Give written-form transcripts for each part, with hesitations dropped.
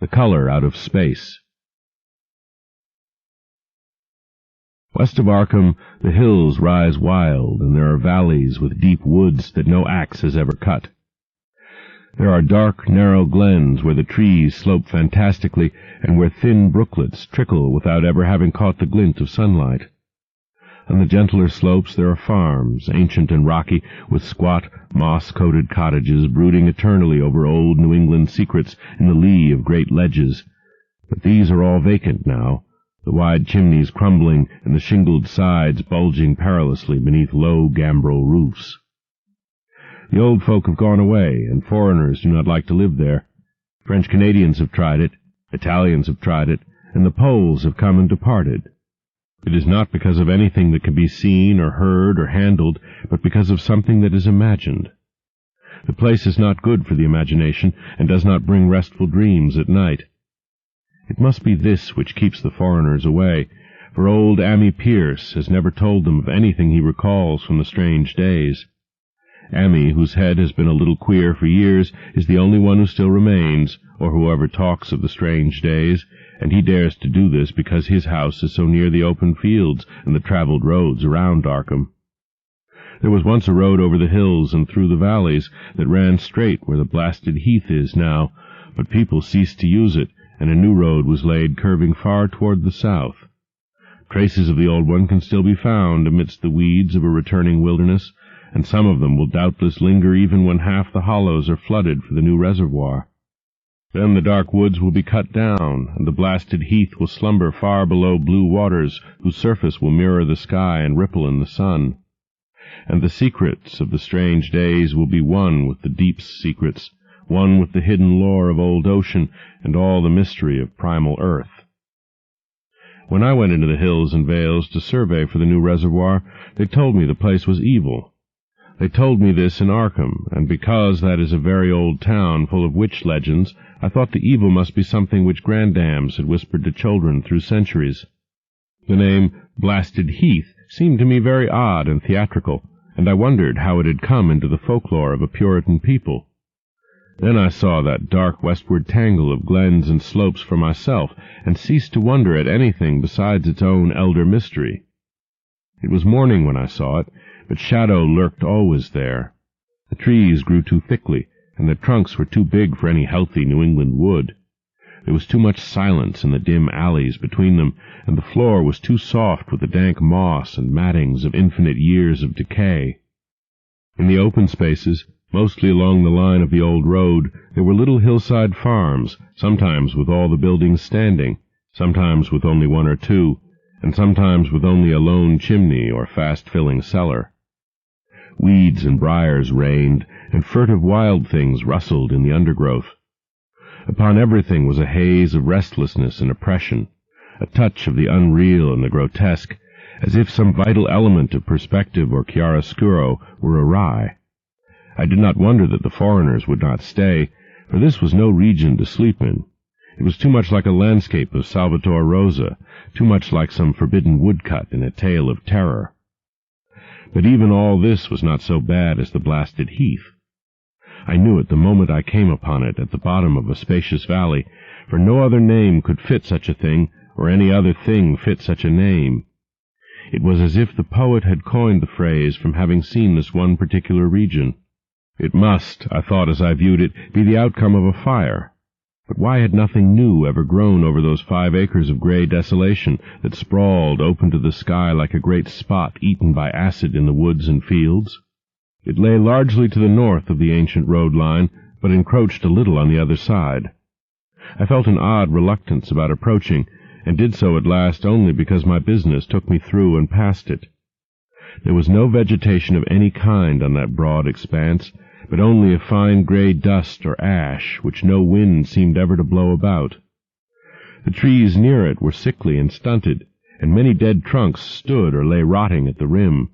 the color out of space. West of Arkham, the hills rise wild, and there are valleys with deep woods that no axe has ever cut. There are dark, narrow glens where the trees slope fantastically and where thin brooklets trickle without ever having caught the glint of sunlight. On the gentler slopes there are farms, ancient and rocky, with squat, moss-coated cottages brooding eternally over old New England secrets in the lee of great ledges. But these are all vacant now, the wide chimneys crumbling and the shingled sides bulging perilously beneath low gambrel roofs. The old folk have gone away, and foreigners do not like to live there. French Canadians have tried it, Italians have tried it, and the Poles have come and departed. It is not because of anything that can be seen or heard or handled, but because of something that is imagined. The place is not good for the imagination, and does not bring restful dreams at night. It must be this which keeps the foreigners away, for old Ammi Pierce has never told them of anything he recalls from the strange days. Ammi, whose head has been a little queer for years, is the only one who still remains, or who ever talks of the strange days, and he dares to do this because his house is so near the open fields and the travelled roads around Arkham. There was once a road over the hills and through the valleys that ran straight where the blasted heath is now, but people ceased to use it, and a new road was laid curving far toward the south. Traces of the old one can still be found amidst the weeds of a returning wilderness, and some of them will doubtless linger even when half the hollows are flooded for the new reservoir. Then the dark woods will be cut down, and the blasted heath will slumber far below blue waters whose surface will mirror the sky and ripple in the sun. And the secrets of the strange days will be one with the deep's secrets, one with the hidden lore of old ocean and all the mystery of primal earth. When I went into the hills and vales to survey for the new reservoir, they told me the place was evil. They told me this in Arkham, and because that is a very old town full of witch legends, I thought the evil must be something which grandams had whispered to children through centuries. The name Blasted Heath seemed to me very odd and theatrical, and I wondered how it had come into the folklore of a Puritan people. Then I saw that dark westward tangle of glens and slopes for myself, and ceased to wonder at anything besides its own elder mystery. It was morning when I saw it, but shadow lurked always there. The trees grew too thickly, and their trunks were too big for any healthy New England wood. There was too much silence in the dim alleys between them, and the floor was too soft with the dank moss and mattings of infinite years of decay. In the open spaces, mostly along the line of the old road, there were little hillside farms, sometimes with all the buildings standing, sometimes with only one or two, and sometimes with only a lone chimney or fast-filling cellar. Weeds and briars reigned, and furtive wild things rustled in the undergrowth. Upon everything was a haze of restlessness and oppression, a touch of the unreal and the grotesque, as if some vital element of perspective or chiaroscuro were awry. I did not wonder that the foreigners would not stay, for this was no region to sleep in. It was too much like a landscape of Salvator Rosa, too much like some forbidden woodcut in a tale of terror. But even all this was not so bad as the blasted heath. I knew it the moment I came upon it at the bottom of a spacious valley, for no other name could fit such a thing, or any other thing fit such a name. It was as if the poet had coined the phrase from having seen this one particular region. It must, I thought as I viewed it, be the outcome of a fire. But why had nothing new ever grown over those 5 acres of gray desolation that sprawled open to the sky like a great spot eaten by acid in the woods and fields? It lay largely to the north of the ancient road line, but encroached a little on the other side. I felt an odd reluctance about approaching, and did so at last only because my business took me through and past it. There was no vegetation of any kind on that broad expanse, but only a fine gray dust or ash which no wind seemed ever to blow about. The trees near it were sickly and stunted, and many dead trunks stood or lay rotting at the rim.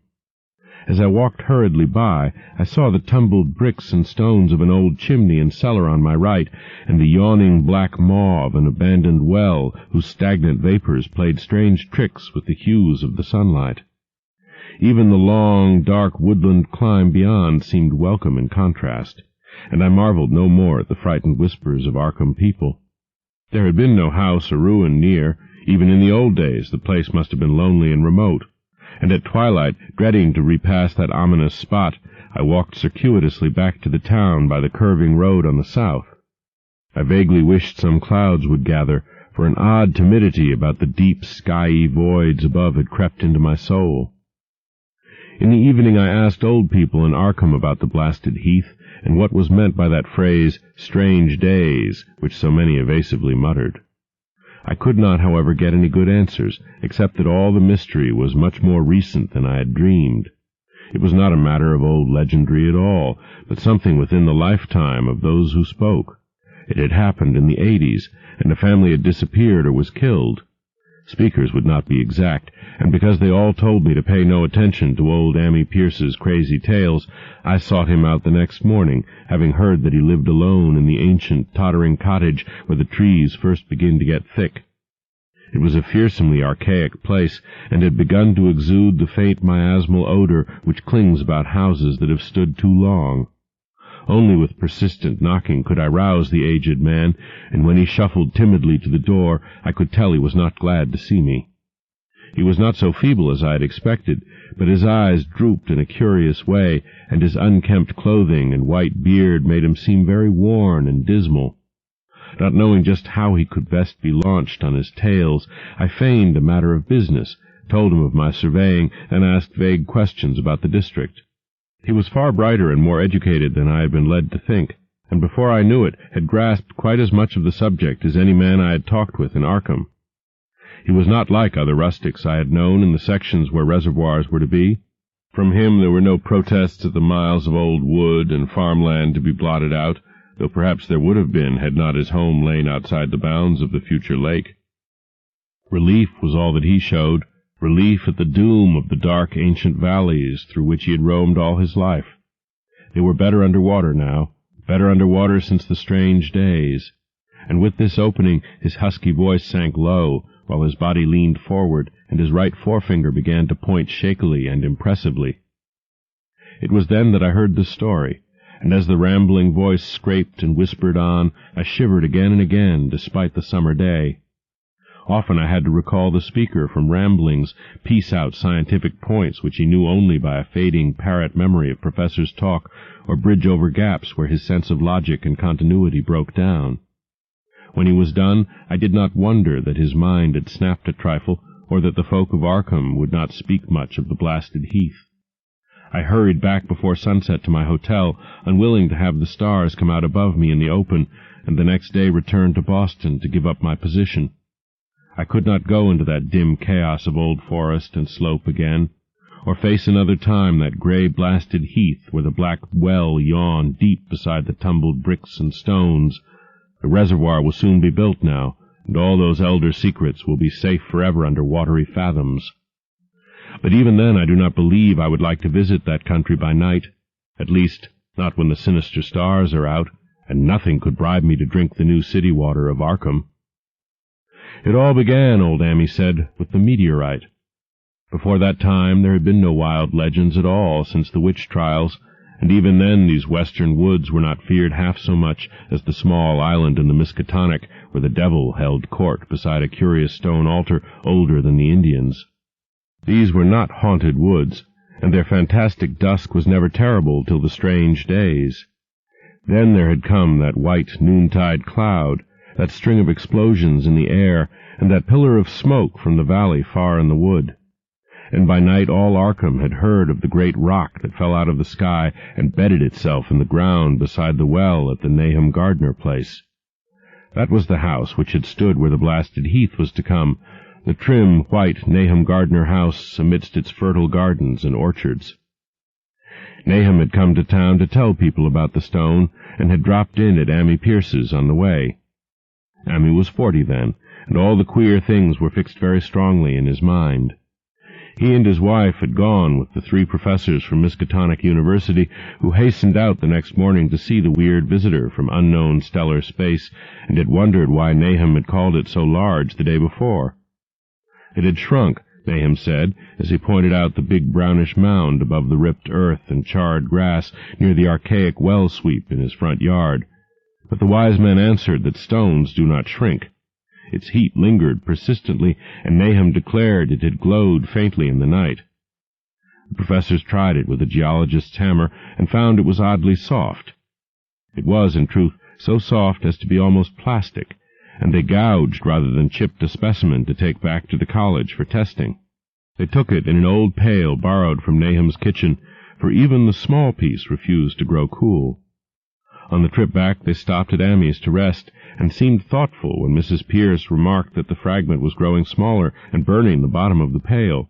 As I walked hurriedly by, I saw the tumbled bricks and stones of an old chimney and cellar on my right, and the yawning black maw of an abandoned well whose stagnant vapors played strange tricks with the hues of the sunlight. Even the long, dark woodland climb beyond seemed welcome in contrast, and I marveled no more at the frightened whispers of Arkham people. There had been no house or ruin near. Even in the old days the place must have been lonely and remote, and at twilight, dreading to repass that ominous spot, I walked circuitously back to the town by the curving road on the south. I vaguely wished some clouds would gather, for an odd timidity about the deep, skyey voids above had crept into my soul. In the evening I asked old people in Arkham about the blasted heath, and what was meant by that phrase, "strange days," which so many evasively muttered. I could not, however, get any good answers, except that all the mystery was much more recent than I had dreamed. It was not a matter of old legendry at all, but something within the lifetime of those who spoke. It had happened in the 80s, and a family had disappeared or was killed. Speakers would not be exact, and because they all told me to pay no attention to old Ammi Pierce's crazy tales, I sought him out the next morning, having heard that he lived alone in the ancient, tottering cottage where the trees first begin to get thick. It was a fearsomely archaic place, and had begun to exude the faint miasmal odor which clings about houses that have stood too long. Only with persistent knocking could I rouse the aged man, and when he shuffled timidly to the door, I could tell he was not glad to see me. He was not so feeble as I had expected, but his eyes drooped in a curious way, and his unkempt clothing and white beard made him seem very worn and dismal. Not knowing just how he could best be launched on his tales, I feigned a matter of business, told him of my surveying, and asked vague questions about the district. He was far brighter and more educated than I had been led to think, and before I knew it had grasped quite as much of the subject as any man I had talked with in Arkham. He was not like other rustics I had known in the sections where reservoirs were to be. From him there were no protests at the miles of old wood and farmland to be blotted out, though perhaps there would have been had not his home lain outside the bounds of the future lake. Relief was all that he showed, relief at the doom of the dark ancient valleys through which he had roamed all his life. They were better under water now, better under water since the strange days, and with this opening his husky voice sank low, while his body leaned forward, and his right forefinger began to point shakily and impressively. It was then that I heard the story, and as the rambling voice scraped and whispered on, I shivered again and again, despite the summer day. Often I had to recall the speaker from ramblings, piece out scientific points which he knew only by a fading parrot memory of professors' talk, or bridge over gaps where his sense of logic and continuity broke down. When he was done, I did not wonder that his mind had snapped a trifle, or that the folk of Arkham would not speak much of the blasted heath. I hurried back before sunset to my hotel, unwilling to have the stars come out above me in the open, and the next day returned to Boston to give up my position. I could not go into that dim chaos of old forest and slope again, or face another time that grey blasted heath where the black well yawned deep beside the tumbled bricks and stones. The reservoir will soon be built now, and all those elder secrets will be safe forever under watery fathoms. But even then I do not believe I would like to visit that country by night, at least not when the sinister stars are out, and nothing could bribe me to drink the new city water of Arkham. It all began, old Ammi said, with the meteorite. Before that time there had been no wild legends at all since the witch trials, and even then these western woods were not feared half so much as the small island in the Miskatonic where the devil held court beside a curious stone altar older than the Indians. These were not haunted woods, and their fantastic dusk was never terrible till the strange days. Then there had come that white noontide cloud, that string of explosions in the air, and that pillar of smoke from the valley far in the wood. And by night all Arkham had heard of the great rock that fell out of the sky and bedded itself in the ground beside the well at the Nahum Gardner place. That was the house which had stood where the blasted heath was to come, the trim, white Nahum Gardner house amidst its fertile gardens and orchards. Nahum had come to town to tell people about the stone, and had dropped in at Ammi Pierce's on the way. Ammi was 40 then, and all the queer things were fixed very strongly in his mind. He and his wife had gone with the 3 professors from Miskatonic University, who hastened out the next morning to see the weird visitor from unknown stellar space, and had wondered why Nahum had called it so large the day before. It had shrunk, Nahum said, as he pointed out the big brownish mound above the ripped earth and charred grass near the archaic well-sweep in his front yard. But the wise men answered that stones do not shrink. Its heat lingered persistently, and Nahum declared it had glowed faintly in the night. The professors tried it with a geologist's hammer, and found it was oddly soft. It was, in truth, so soft as to be almost plastic, and they gouged rather than chipped a specimen to take back to the college for testing. They took it in an old pail borrowed from Nahum's kitchen, for even the small piece refused to grow cool. On the trip back they stopped at Amy's to rest, and seemed thoughtful when Mrs. Pierce remarked that the fragment was growing smaller and burning the bottom of the pail.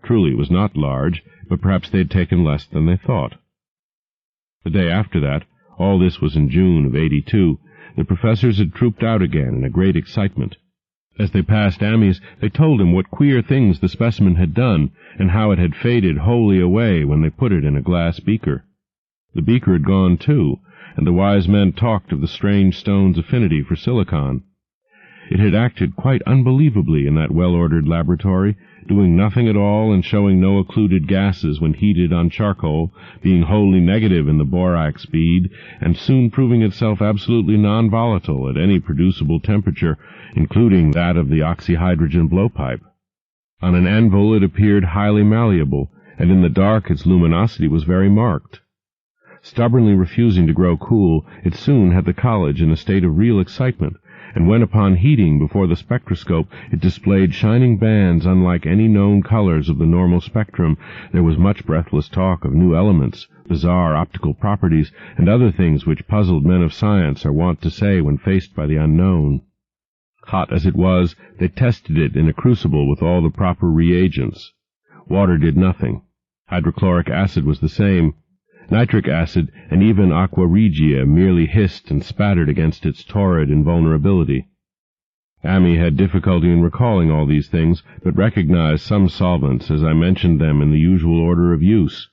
Truly it was not large, but perhaps they had taken less than they thought. The day after that, all this was in June of '82, the professors had trooped out again in a great excitement. As they passed Amy's, they told him what queer things the specimen had done, and how it had faded wholly away when they put it in a glass beaker. The beaker had gone, too, and the wise men talked of the strange stone's affinity for silicon. It had acted quite unbelievably in that well-ordered laboratory, doing nothing at all and showing no occluded gases when heated on charcoal, being wholly negative in the borax bead, and soon proving itself absolutely non-volatile at any producible temperature, including that of the oxyhydrogen blowpipe. On an anvil it appeared highly malleable, and in the dark its luminosity was very marked. Stubbornly refusing to grow cool, it soon had the college in a state of real excitement, and when upon heating before the spectroscope it displayed shining bands unlike any known colors of the normal spectrum, there was much breathless talk of new elements, bizarre optical properties, and other things which puzzled men of science are wont to say when faced by the unknown. Hot as it was, they tested it in a crucible with all the proper reagents. Water did nothing. Hydrochloric acid was the same. Nitric acid and even aqua regia merely hissed and spattered against its torrid invulnerability. Amy had difficulty in recalling all these things, but recognized some solvents as I mentioned them in the usual order of use.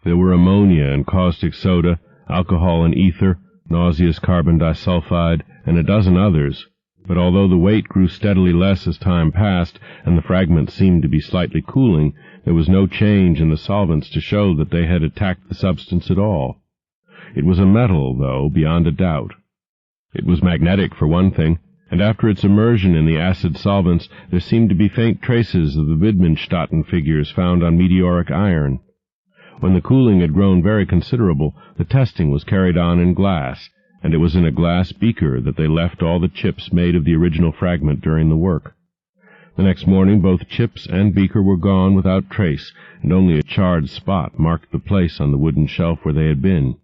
There were ammonia and caustic soda, alcohol and ether, nauseous carbon disulfide, and a dozen others, but although the weight grew steadily less as time passed, and the fragment seemed to be slightly cooling, there was no change in the solvents to show that they had attacked the substance at all. It was a metal, though, beyond a doubt. It was magnetic, for one thing, and after its immersion in the acid solvents there seemed to be faint traces of the Widmanstätten figures found on meteoric iron. When the cooling had grown very considerable, the testing was carried on in glass, and it was in a glass beaker that they left all the chips made of the original fragment during the work. The next morning both chips and beaker were gone without trace, and only a charred spot marked the place on the wooden shelf where they had been.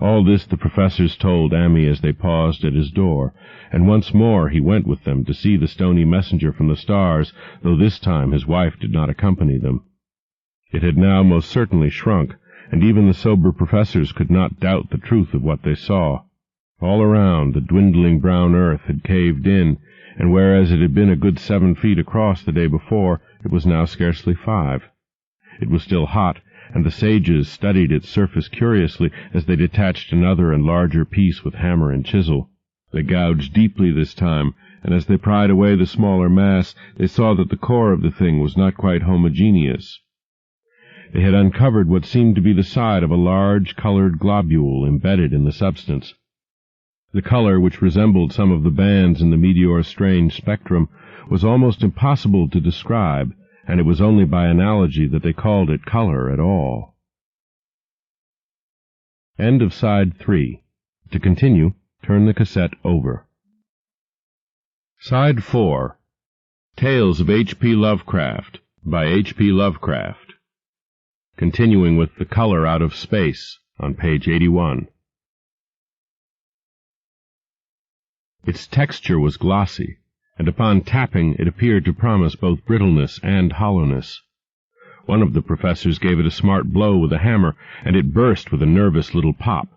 All this the professors told Amy as they paused at his door, and once more he went with them to see the stony messenger from the stars, though this time his wife did not accompany them. It had now most certainly shrunk, and even the sober professors could not doubt the truth of what they saw. All around, the dwindling brown earth had caved in, and whereas it had been a good 7 feet across the day before, it was now scarcely 5. It was still hot, and the sages studied its surface curiously as they detached another and larger piece with hammer and chisel. They gouged deeply this time, and as they pried away the smaller mass, they saw that the core of the thing was not quite homogeneous. They had uncovered what seemed to be the side of a large colored globule embedded in the substance. The color, which resembled some of the bands in the meteor's strange spectrum, was almost impossible to describe, and it was only by analogy that they called it color at all. End of Side 3. To continue, turn the cassette over. Side 4. Tales of H.P. Lovecraft, by H.P. Lovecraft. Continuing with The Color Out of Space, on page 81. Its texture was glossy, and upon tapping it appeared to promise both brittleness and hollowness. One of the professors gave it a smart blow with a hammer, and it burst with a nervous little pop.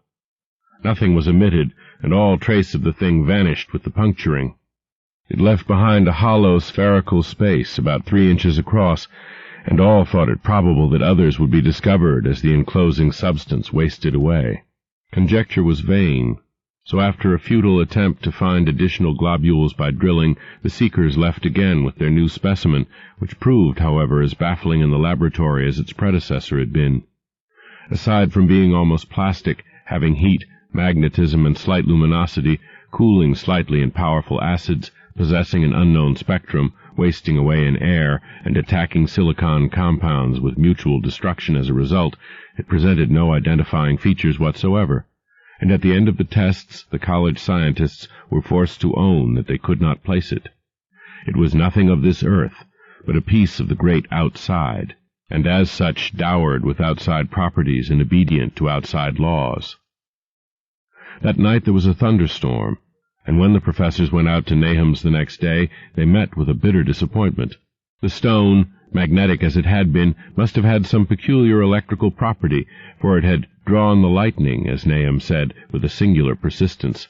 Nothing was emitted, and all trace of the thing vanished with the puncturing. It left behind a hollow spherical space about 3 inches across, and all thought it probable that others would be discovered as the enclosing substance wasted away. Conjecture was vain, so after a futile attempt to find additional globules by drilling, the seekers left again with their new specimen, which proved, however, as baffling in the laboratory as its predecessor had been. Aside from being almost plastic, having heat, magnetism and slight luminosity, cooling slightly in powerful acids, possessing an unknown spectrum, wasting away in air, and attacking silicon compounds with mutual destruction as a result, it presented no identifying features whatsoever, and at the end of the tests the college scientists were forced to own that they could not place it. It was nothing of this earth, but a piece of the great outside, and as such dowered with outside properties and obedient to outside laws. That night there was a thunderstorm, and when the professors went out to Nahum's the next day, they met with a bitter disappointment. The stone, magnetic as it had been, must have had some peculiar electrical property, for it had drawn the lightning, as Nahum said, with a singular persistence.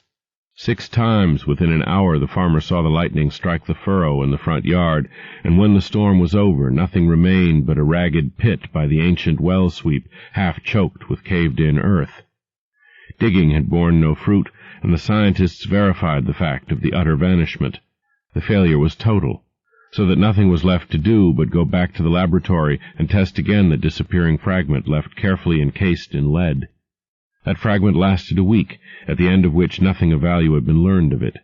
6 times within an hour the farmer saw the lightning strike the furrow in the front yard, and when the storm was over, nothing remained but a ragged pit by the ancient well-sweep, half choked with caved-in earth. Digging had borne no fruit, and the scientists verified the fact of the utter vanishment. The failure was total, so that nothing was left to do but go back to the laboratory and test again the disappearing fragment left carefully encased in lead. That fragment lasted a week, at the end of which nothing of value had been learned of it.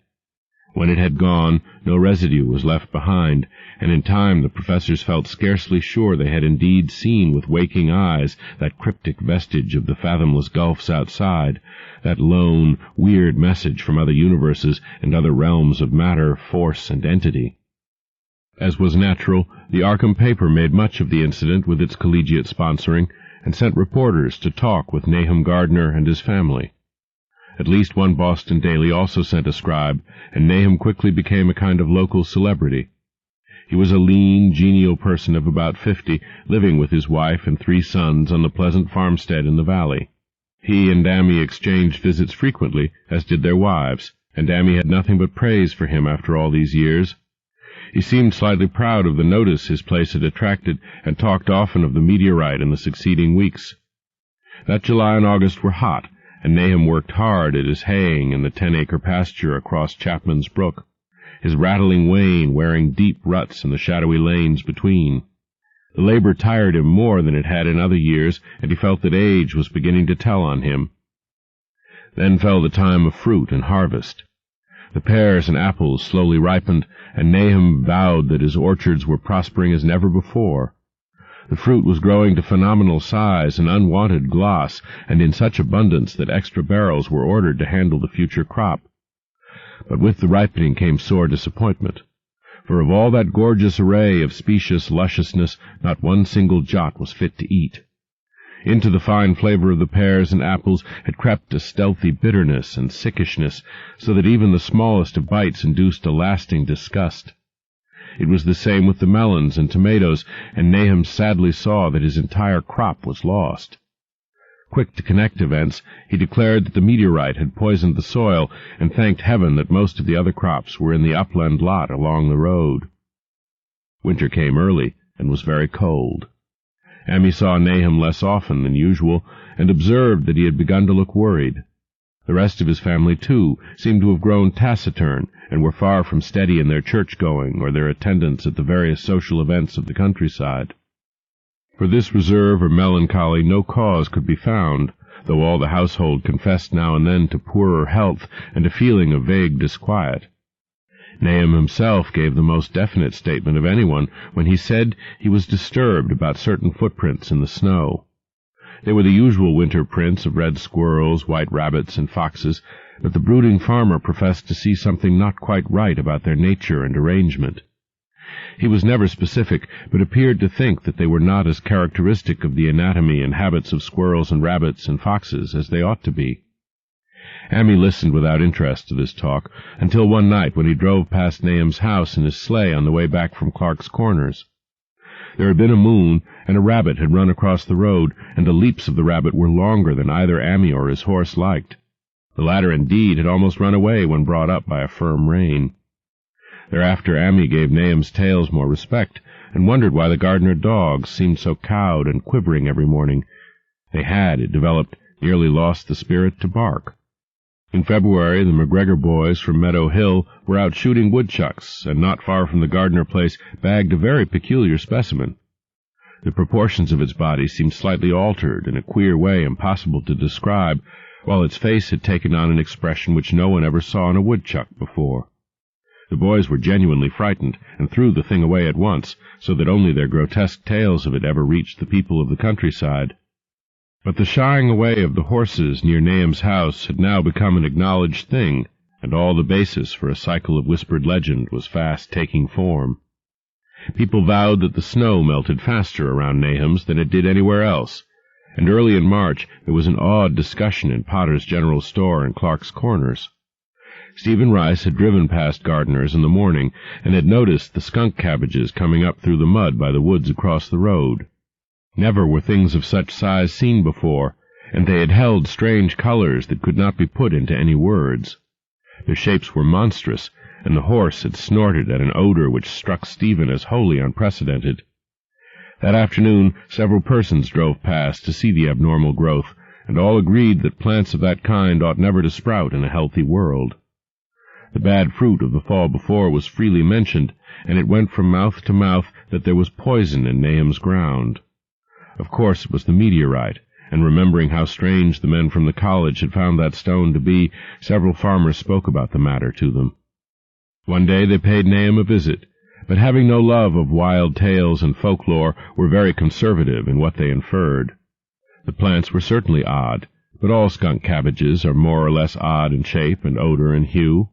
When it had gone, no residue was left behind, and in time the professors felt scarcely sure they had indeed seen with waking eyes that cryptic vestige of the fathomless gulfs outside, that lone, weird message from other universes and other realms of matter, force, and entity. As was natural, the Arkham paper made much of the incident with its collegiate sponsoring, and sent reporters to talk with Nahum Gardner and his family. At least one Boston daily also sent a scribe, and Nahum quickly became a kind of local celebrity. He was a lean, genial person of about 50, living with his wife and 3 sons on the pleasant farmstead in the valley. He and Dammy exchanged visits frequently, as did their wives, and Dammy had nothing but praise for him after all these years. He seemed slightly proud of the notice his place had attracted, and talked often of the meteorite in the succeeding weeks. That July and August were hot, and Nahum worked hard at his haying in the 10-acre pasture across Chapman's Brook, his rattling wain wearing deep ruts in the shadowy lanes between. The labor tired him more than it had in other years, and he felt that age was beginning to tell on him. Then fell the time of fruit and harvest. The pears and apples slowly ripened, and Nahum vowed that his orchards were prospering as never before. The fruit was growing to phenomenal size and unwonted gloss, and in such abundance that extra barrels were ordered to handle the future crop. But with the ripening came sore disappointment, for of all that gorgeous array of specious lusciousness, not one single jot was fit to eat. Into the fine flavor of the pears and apples had crept a stealthy bitterness and sickishness, so that even the smallest of bites induced a lasting disgust. It was the same with the melons and tomatoes, and Nahum sadly saw that his entire crop was lost. Quick to connect events, he declared that the meteorite had poisoned the soil, and thanked heaven that most of the other crops were in the upland lot along the road. Winter came early, and was very cold. Ammi saw Nahum less often than usual, and observed that he had begun to look worried. The rest of his family, too, seemed to have grown taciturn, and were far from steady in their church-going or their attendance at the various social events of the countryside. For this reserve or melancholy no cause could be found, though all the household confessed now and then to poorer health and a feeling of vague disquiet. Nahum himself gave the most definite statement of anyone when he said he was disturbed about certain footprints in the snow. They were the usual winter prints of red squirrels, white rabbits, and foxes, but the brooding farmer professed to see something not quite right about their nature and arrangement. He was never specific, but appeared to think that they were not as characteristic of the anatomy and habits of squirrels and rabbits and foxes as they ought to be. Ammi listened without interest to this talk, until one night when he drove past Nahum's house in his sleigh on the way back from Clark's Corners. There had been a moon, and a rabbit had run across the road, and the leaps of the rabbit were longer than either Ammi or his horse liked. The latter, indeed, had almost run away when brought up by a firm rein. Thereafter Ammi gave Nahum's tales more respect, and wondered why the Gardner dogs seemed so cowed and quivering every morning. They had, it developed, nearly lost the spirit to bark. In February, the McGregor boys from Meadow Hill were out shooting woodchucks, and not far from the Gardner place bagged a very peculiar specimen. The proportions of its body seemed slightly altered in a queer way impossible to describe, while its face had taken on an expression which no one ever saw in a woodchuck before. The boys were genuinely frightened, and threw the thing away at once, so that only their grotesque tales of it ever reached the people of the countryside. But the shying away of the horses near Nahum's house had now become an acknowledged thing, and all the basis for a cycle of whispered legend was fast taking form. People vowed that the snow melted faster around Nahum's than it did anywhere else, and early in March there was an awed discussion in Potter's General Store and Clark's Corners. Stephen Rice had driven past Gardner's in the morning, and had noticed the skunk cabbages coming up through the mud by the woods across the road. Never were things of such size seen before, and they had held strange colors that could not be put into any words. Their shapes were monstrous, and the horse had snorted at an odor which struck Stephen as wholly unprecedented. That afternoon several persons drove past to see the abnormal growth, and all agreed that plants of that kind ought never to sprout in a healthy world. The bad fruit of the fall before was freely mentioned, and it went from mouth to mouth that there was poison in Nahum's ground. Of course it was the meteorite, and remembering how strange the men from the college had found that stone to be, several farmers spoke about the matter to them. One day they paid Nahum a visit, but having no love of wild tales and folklore, were very conservative in what they inferred. The plants were certainly odd, but all skunk cabbages are more or less odd in shape and odor and hue.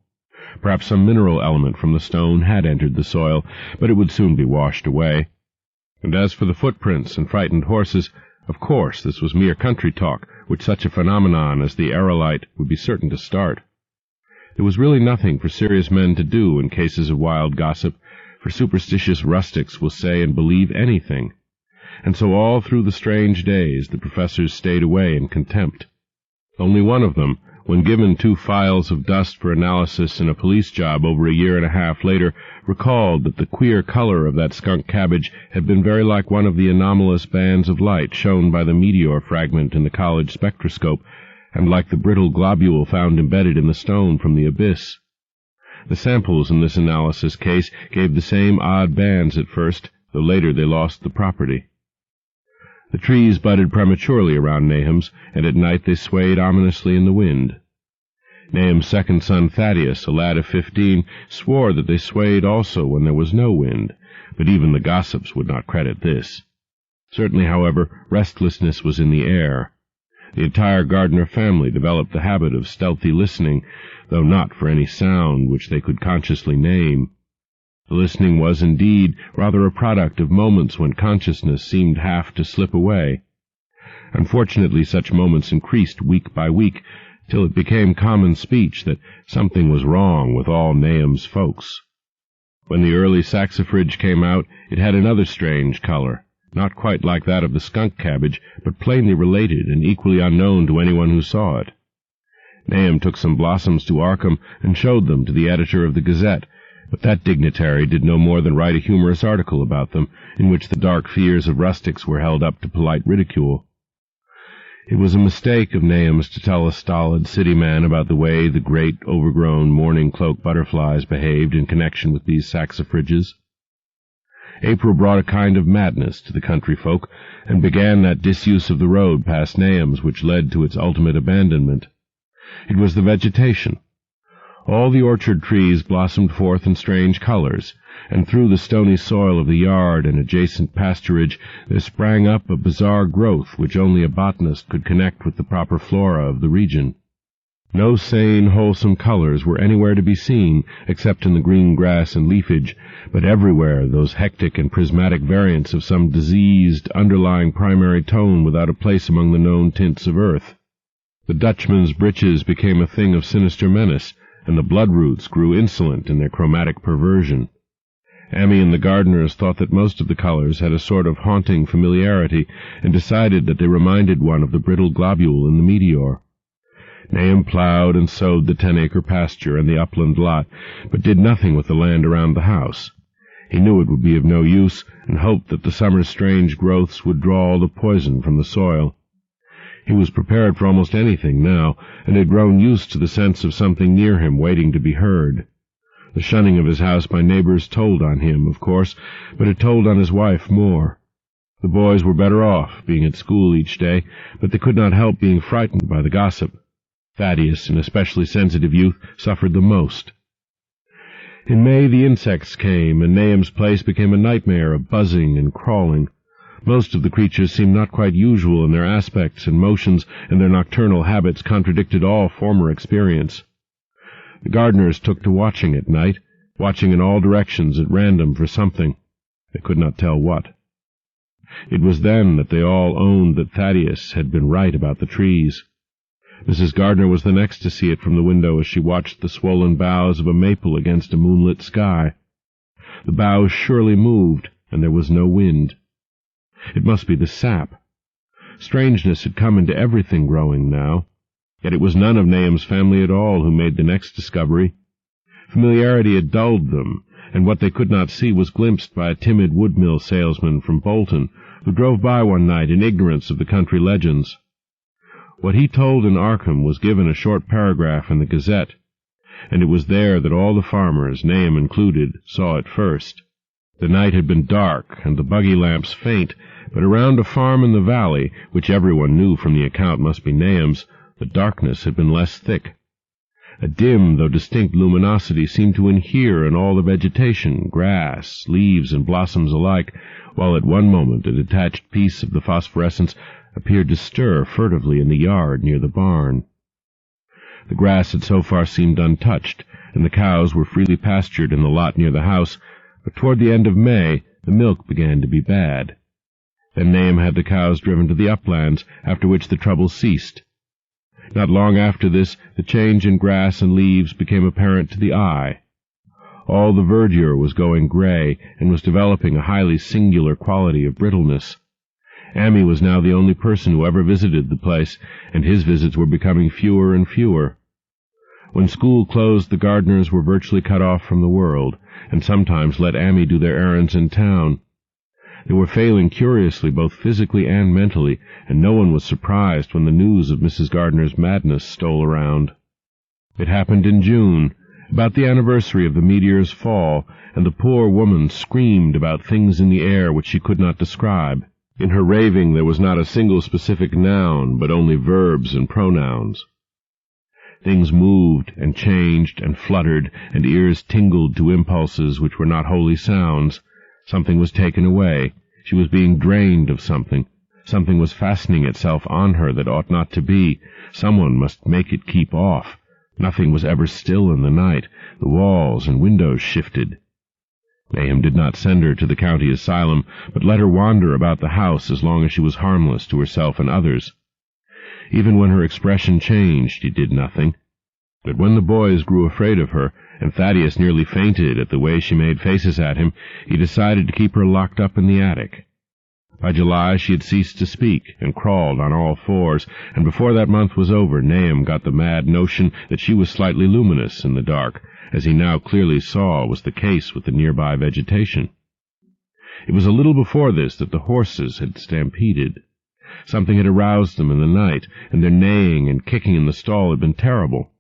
Perhaps some mineral element from the stone had entered the soil, but it would soon be washed away. And as for the footprints and frightened horses, of course this was mere country talk, which such a phenomenon as the aerolite would be certain to start. There was really nothing for serious men to do in cases of wild gossip, for superstitious rustics will say and believe anything. And so all through the strange days the professors stayed away in contempt. Only one of them, when given 2 phials of dust for analysis in a police job over a year and a half later, recalled that the queer color of that skunk cabbage had been very like one of the anomalous bands of light shown by the meteor fragment in the college spectroscope, and like the brittle globule found embedded in the stone from the abyss. The samples in this analysis case gave the same odd bands at first, though later they lost the property. The trees budded prematurely around Nahum's, and at night they swayed ominously in the wind. Nahum's second son Thaddeus, a lad of 15, swore that they swayed also when there was no wind, but even the gossips would not credit this. Certainly, however, restlessness was in the air. The entire Gardner family developed the habit of stealthy listening, though not for any sound which they could consciously name. The listening was, indeed, rather a product of moments when consciousness seemed half to slip away. Unfortunately, such moments increased week by week, till it became common speech that something was wrong with all Nahum's folks. When the early saxifrage came out, it had another strange color, not quite like that of the skunk cabbage, but plainly related and equally unknown to anyone who saw it. Nahum took some blossoms to Arkham and showed them to the editor of the Gazette, but that dignitary did no more than write a humorous article about them, in which the dark fears of rustics were held up to polite ridicule. It was a mistake of Nahum's to tell a stolid city man about the way the great, overgrown, morning-cloak butterflies behaved in connection with these saxifrages. April brought a kind of madness to the country folk, and began that disuse of the road past Nahum's which led to its ultimate abandonment. It was the vegetation. All the orchard trees blossomed forth in strange colors, and through the stony soil of the yard and adjacent pasturage there sprang up a bizarre growth which only a botanist could connect with the proper flora of the region. No sane, wholesome colors were anywhere to be seen, except in the green grass and leafage, but everywhere those hectic and prismatic variants of some diseased, underlying primary tone without a place among the known tints of earth. The Dutchman's breeches became a thing of sinister menace, and the bloodroots grew insolent in their chromatic perversion. Ammi and the gardeners thought that most of the colors had a sort of haunting familiarity, and decided that they reminded one of the brittle globule in the meteor. Nahum plowed and sowed the 10-acre pasture and the upland lot, but did nothing with the land around the house. He knew it would be of no use, and hoped that the summer's strange growths would draw all the poison from the soil. He was prepared for almost anything now, and had grown used to the sense of something near him waiting to be heard. The shunning of his house by neighbors told on him, of course, but it told on his wife more. The boys were better off, being at school each day, but they could not help being frightened by the gossip. Thaddeus, an especially sensitive youth, suffered the most. In May the insects came, and Nahum's place became a nightmare of buzzing and crawling. Most of the creatures seemed not quite usual in their aspects and motions, and their nocturnal habits contradicted all former experience. The gardeners took to watching at night, watching in all directions at random for something. They could not tell what. It was then that they all owned that Thaddeus had been right about the trees. Mrs. Gardner was the next to see it from the window as she watched the swollen boughs of a maple against a moonlit sky. The boughs surely moved, and there was no wind. It must be the sap. Strangeness had come into everything growing now, yet it was none of Nahum's family at all who made the next discovery. Familiarity had dulled them, and what they could not see was glimpsed by a timid wood-mill salesman from Bolton, who drove by one night in ignorance of the country legends. What he told in Arkham was given a short paragraph in the Gazette, and it was there that all the farmers, Nahum included, saw it first. The night had been dark, and the buggy lamps faint, but around a farm in the valley, which everyone knew from the account must be Nahum's, the darkness had been less thick. A dim, though distinct luminosity seemed to inhere in all the vegetation, grass, leaves, and blossoms alike, while at one moment a detached piece of the phosphorescence appeared to stir furtively in the yard near the barn. The grass had so far seemed untouched, and the cows were freely pastured in the lot near the house, but toward the end of May the milk began to be bad. Then Nahum had the cows driven to the uplands, after which the trouble ceased. Not long after this, the change in grass and leaves became apparent to the eye. All the verdure was going gray, and was developing a highly singular quality of brittleness. Ammi was now the only person who ever visited the place, and his visits were becoming fewer and fewer. When school closed, the gardeners were virtually cut off from the world, and sometimes let Ammi do their errands in town. They were failing curiously, both physically and mentally, and no one was surprised when the news of Mrs. Gardner's madness stole around. It happened in June, about the anniversary of the meteor's fall, and the poor woman screamed about things in the air which she could not describe. In her raving there was not a single specific noun, but only verbs and pronouns. Things moved and changed and fluttered, and ears tingled to impulses which were not wholly sounds. Something was taken away. She was being drained of something. Something was fastening itself on her that ought not to be. Someone must make it keep off. Nothing was ever still in the night. The walls and windows shifted. Nahum did not send her to the county asylum, but let her wander about the house as long as she was harmless to herself and others. Even when her expression changed, he did nothing. But when the boys grew afraid of her, and Thaddeus nearly fainted at the way she made faces at him, he decided to keep her locked up in the attic. By July she had ceased to speak, and crawled on all fours, and before that month was over, Nahum got the mad notion that she was slightly luminous in the dark, as he now clearly saw was the case with the nearby vegetation. It was a little before this that the horses had stampeded. Something had aroused them in the night, and their neighing and kicking in the stall had been terrible.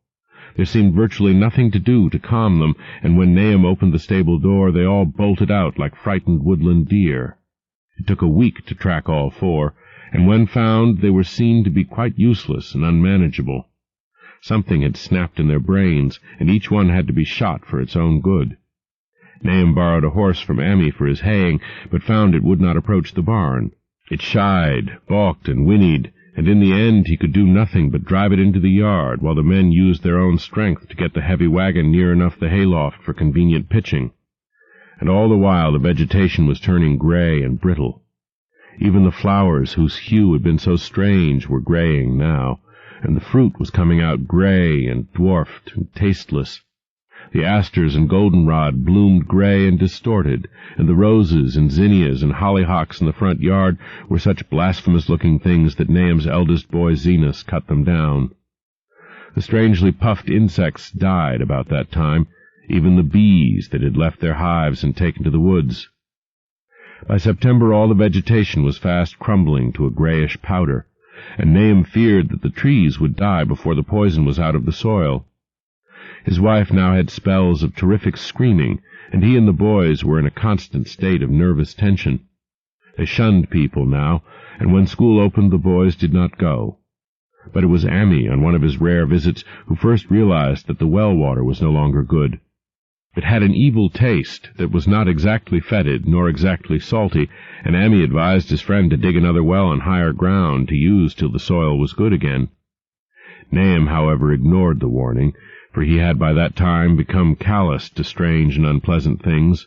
There seemed virtually nothing to do to calm them, and when Nahum opened the stable door, they all bolted out like frightened woodland deer. It took a week to track all four, and when found, they were seen to be quite useless and unmanageable. Something had snapped in their brains, and each one had to be shot for its own good. Nahum borrowed a horse from Ammi for his haying, but found it would not approach the barn. It shied, balked, and whinnied, and in the end he could do nothing but drive it into the yard, while the men used their own strength to get the heavy wagon near enough the hayloft for convenient pitching. And all the while the vegetation was turning gray and brittle. Even the flowers, whose hue had been so strange, were graying now, and the fruit was coming out gray and dwarfed and tasteless. The asters and goldenrod bloomed gray and distorted, and the roses and zinnias and hollyhocks in the front yard were such blasphemous-looking things that Nahum's eldest boy Zenas cut them down. The strangely puffed insects died about that time, even the bees that had left their hives and taken to the woods. By September all the vegetation was fast crumbling to a grayish powder, and Nahum feared that the trees would die before the poison was out of the soil. His wife now had spells of terrific screaming, and he and the boys were in a constant state of nervous tension. They shunned people now, and when school opened the boys did not go. but it was Ammi, on one of his rare visits, who first realized that the well water was no longer good. It had an evil taste that was not exactly fetid nor exactly salty, and Ammi advised his friend to dig another well on higher ground to use till the soil was good again. Nahum, however, ignored the warning, for he had by that time become callous to strange and unpleasant things.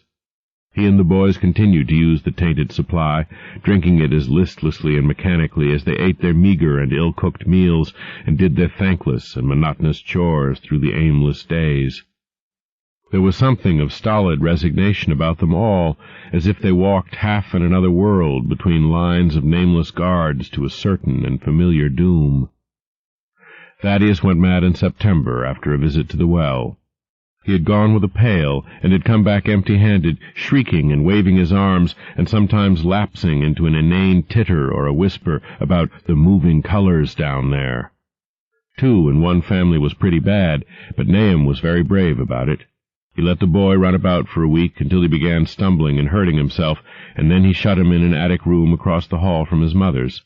He and the boys continued to use the tainted supply, drinking it as listlessly and mechanically as they ate their meager and ill-cooked meals and did their thankless and monotonous chores through the aimless days. There was something of stolid resignation about them all, as if they walked half in another world between lines of nameless guards to a certain and familiar doom. Thaddeus went mad in September after a visit to the well. He had gone with a pail, and had come back empty-handed, shrieking and waving his arms, and sometimes lapsing into an inane titter or a whisper about the moving colors down there. 2 in one family was pretty bad, but Nahum was very brave about it. He let the boy run about for a week until he began stumbling and hurting himself, and then he shut him in an attic room across the hall from his mother's.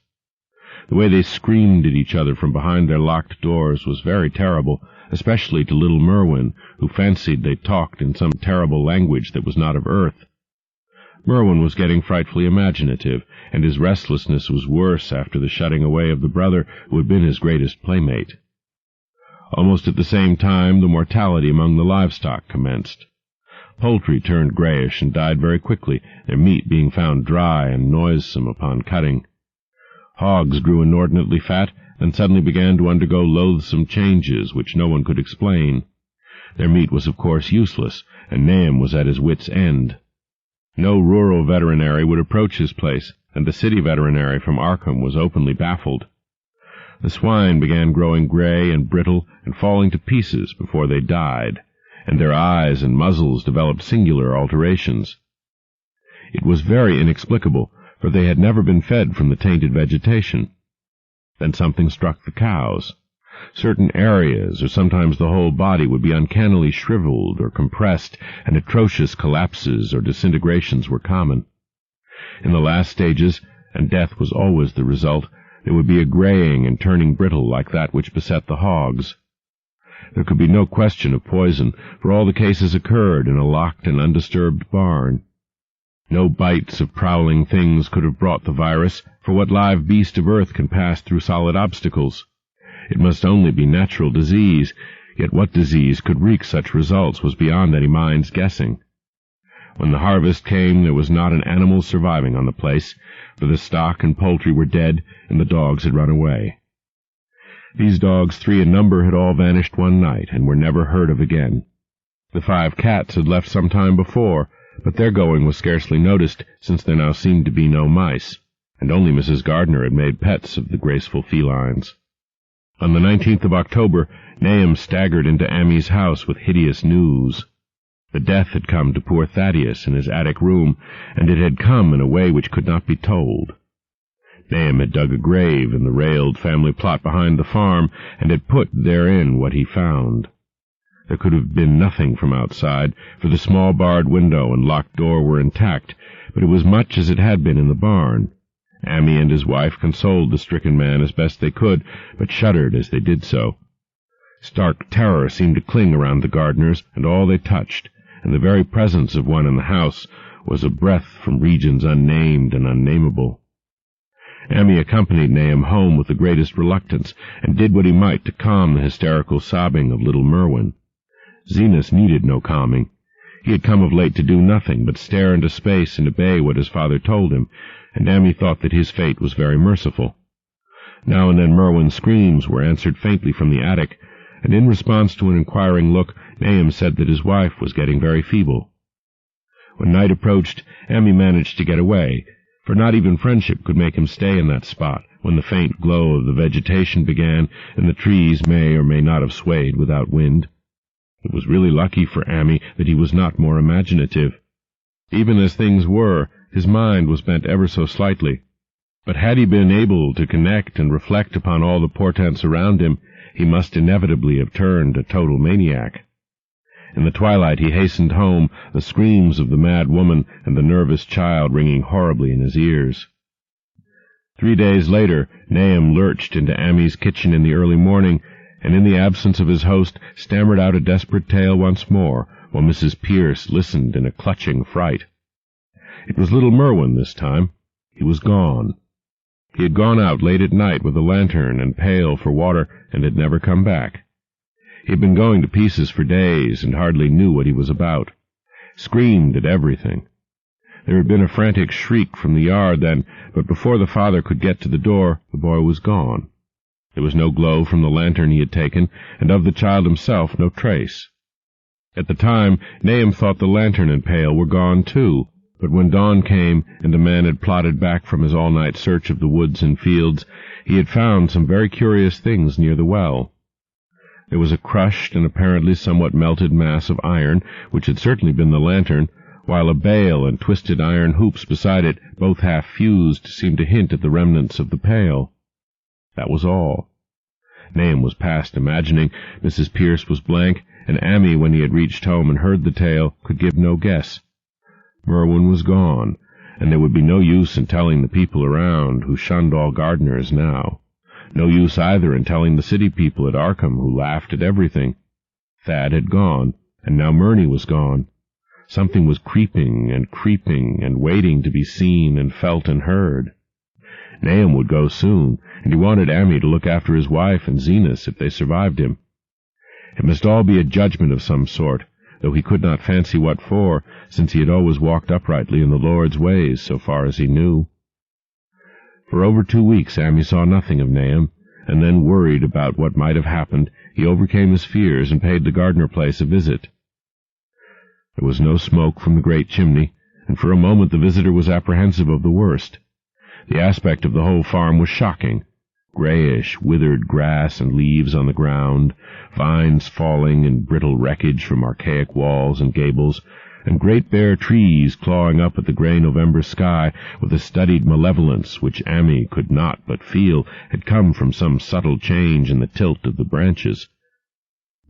The way they screamed at each other from behind their locked doors was very terrible, especially to little Merwin, who fancied they talked in some terrible language that was not of earth. Merwin was getting frightfully imaginative, and his restlessness was worse after the shutting away of the brother who had been his greatest playmate. Almost at the same time, the mortality among the livestock commenced. Poultry turned grayish and died very quickly, their meat being found dry and noisome upon cutting. Hogs grew inordinately fat, and suddenly began to undergo loathsome changes which no one could explain. Their meat was of course useless, and Nahum was at his wits' end. No rural veterinary would approach his place, and the city veterinary from Arkham was openly baffled. The swine began growing gray and brittle and falling to pieces before they died, and their eyes and muzzles developed singular alterations. It was very inexplicable, for they had never been fed from the tainted vegetation. Then something struck the cows. Certain areas, or sometimes the whole body, would be uncannily shriveled or compressed, and atrocious collapses or disintegrations were common. In the last stages, and death was always the result, there would be a graying and turning brittle like that which beset the hogs. There could be no question of poison, for all the cases occurred in a locked and undisturbed barn. No bites of prowling things could have brought the virus, for what live beast of earth can pass through solid obstacles? It must only be natural disease, yet what disease could wreak such results was beyond any mind's guessing. When the harvest came, there was not an animal surviving on the place, for the stock and poultry were dead, and the dogs had run away. These dogs, 3 in number, had all vanished one night, and were never heard of again. The 5 cats had left some time before, but their going was scarcely noticed, since there now seemed to be no mice, and only Mrs. Gardner had made pets of the graceful felines. On the 19th of October, Nahum staggered into Ammi's house with hideous news. The death had come to poor Thaddeus in his attic room, and it had come in a way which could not be told. Nahum had dug a grave in the railed family plot behind the farm, and had put therein what he found. There could have been nothing from outside, for the small barred window and locked door were intact, but it was much as it had been in the barn. Ammi and his wife consoled the stricken man as best they could, but shuddered as they did so. Stark terror seemed to cling around the Gardners and all they touched, and the very presence of one in the house was a breath from regions unnamed and unnameable. Ammi accompanied Nahum home with the greatest reluctance, and did what he might to calm the hysterical sobbing of little Merwin. Zenas needed no calming. He had come of late to do nothing but stare into space and obey what his father told him, and Ammi thought that his fate was very merciful. Now and then Merwin's screams were answered faintly from the attic, and in response to an inquiring look, Nahum said that his wife was getting very feeble. When night approached, Ammi managed to get away, for not even friendship could make him stay in that spot when the faint glow of the vegetation began, and the trees may or may not have swayed without wind. It was really lucky for Ammi that he was not more imaginative. Even as things were, his mind was bent ever so slightly. But had he been able to connect and reflect upon all the portents around him, he must inevitably have turned a total maniac. In the twilight he hastened home, the screams of the mad woman and the nervous child ringing horribly in his ears. 3 days later, Nahum lurched into Ammy's kitchen in the early morning, and in the absence of his host stammered out a desperate tale once more, while Mrs. Pierce listened in a clutching fright. It was little Merwin this time. He was gone. He had gone out late at night with a lantern and pail for water, and had never come back. He had been going to pieces for days, and hardly knew what he was about. Screamed at everything. There had been a frantic shriek from the yard then, but before the father could get to the door, the boy was gone. There was no glow from the lantern he had taken, and of the child himself no trace. At the time, Nahum thought the lantern and pail were gone too, but when dawn came and a man had plodded back from his all-night search of the woods and fields, he had found some very curious things near the well. There was a crushed and apparently somewhat melted mass of iron, which had certainly been the lantern, while a bale and twisted iron hoops beside it, both half fused, seemed to hint at the remnants of the pail. That was all. Nahum was past imagining. Mrs. Pierce was blank, and Ammy, when he had reached home and heard the tale, could give no guess. Merwin was gone, and there would be no use in telling the people around, who shunned all gardeners now. No use either in telling the city people at Arkham, who laughed at everything. Thad had gone, and now Murney was gone. Something was creeping and waiting to be seen and felt and heard. Nahum would go soon, and he wanted Ammy to look after his wife and Zenas if they survived him. It must all be a judgment of some sort, though he could not fancy what for, since he had always walked uprightly in the Lord's ways, so far as he knew. For over 2 weeks Ammy saw nothing of Nahum, and then, worried about what might have happened, he overcame his fears and paid the Gardner place a visit. There was no smoke from the great chimney, and for a moment the visitor was apprehensive of the worst. The aspect of the whole farm was shocking. Grayish, withered grass and leaves on the ground, vines falling in brittle wreckage from archaic walls and gables, and great bare trees clawing up at the gray November sky with a studied malevolence which Ammy could not but feel had come from some subtle change in the tilt of the branches.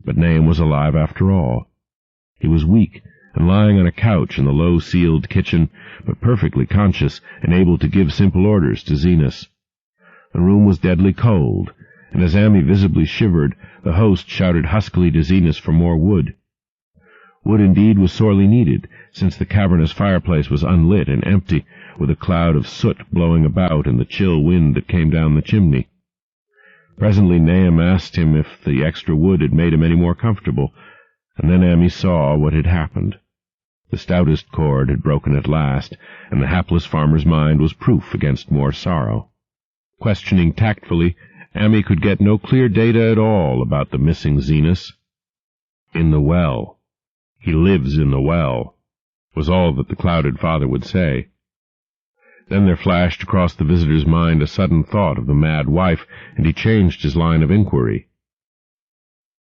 But Nahum was alive after all. He was weak, and lying on a couch in the low-ceiled kitchen, but perfectly conscious and able to give simple orders to Zenas. The room was deadly cold, and as Ammy visibly shivered, the host shouted huskily to Zenas for more wood. Wood indeed was sorely needed, since the cavernous fireplace was unlit and empty, with a cloud of soot blowing about and the chill wind that came down the chimney. Presently Nahum asked him if the extra wood had made him any more comfortable, and then Ammy saw what had happened. The stoutest cord had broken at last, and the hapless farmer's mind was proof against more sorrow. Questioning tactfully, Ammy could get no clear data at all about the missing Zenas. "In the well. He lives in the well," was all that the clouded father would say. Then there flashed across the visitor's mind a sudden thought of the mad wife, and he changed his line of inquiry.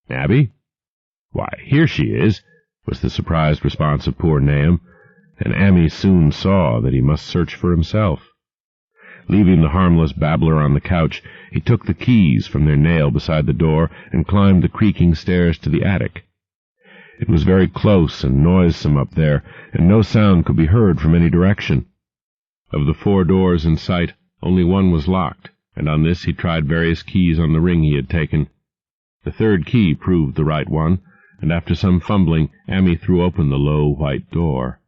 "Abby? Why, here she is," was the surprised response of poor Nahum, and Ammy soon saw that he must search for himself. Leaving the harmless babbler on the couch, he took the keys from their nail beside the door and climbed the creaking stairs to the attic. It was very close and noisome up there, and no sound could be heard from any direction. Of the 4 doors in sight, only one was locked, and on this he tried various keys on the ring he had taken. The 3rd key proved the right one, and after some fumbling, Ammy threw open the low white door.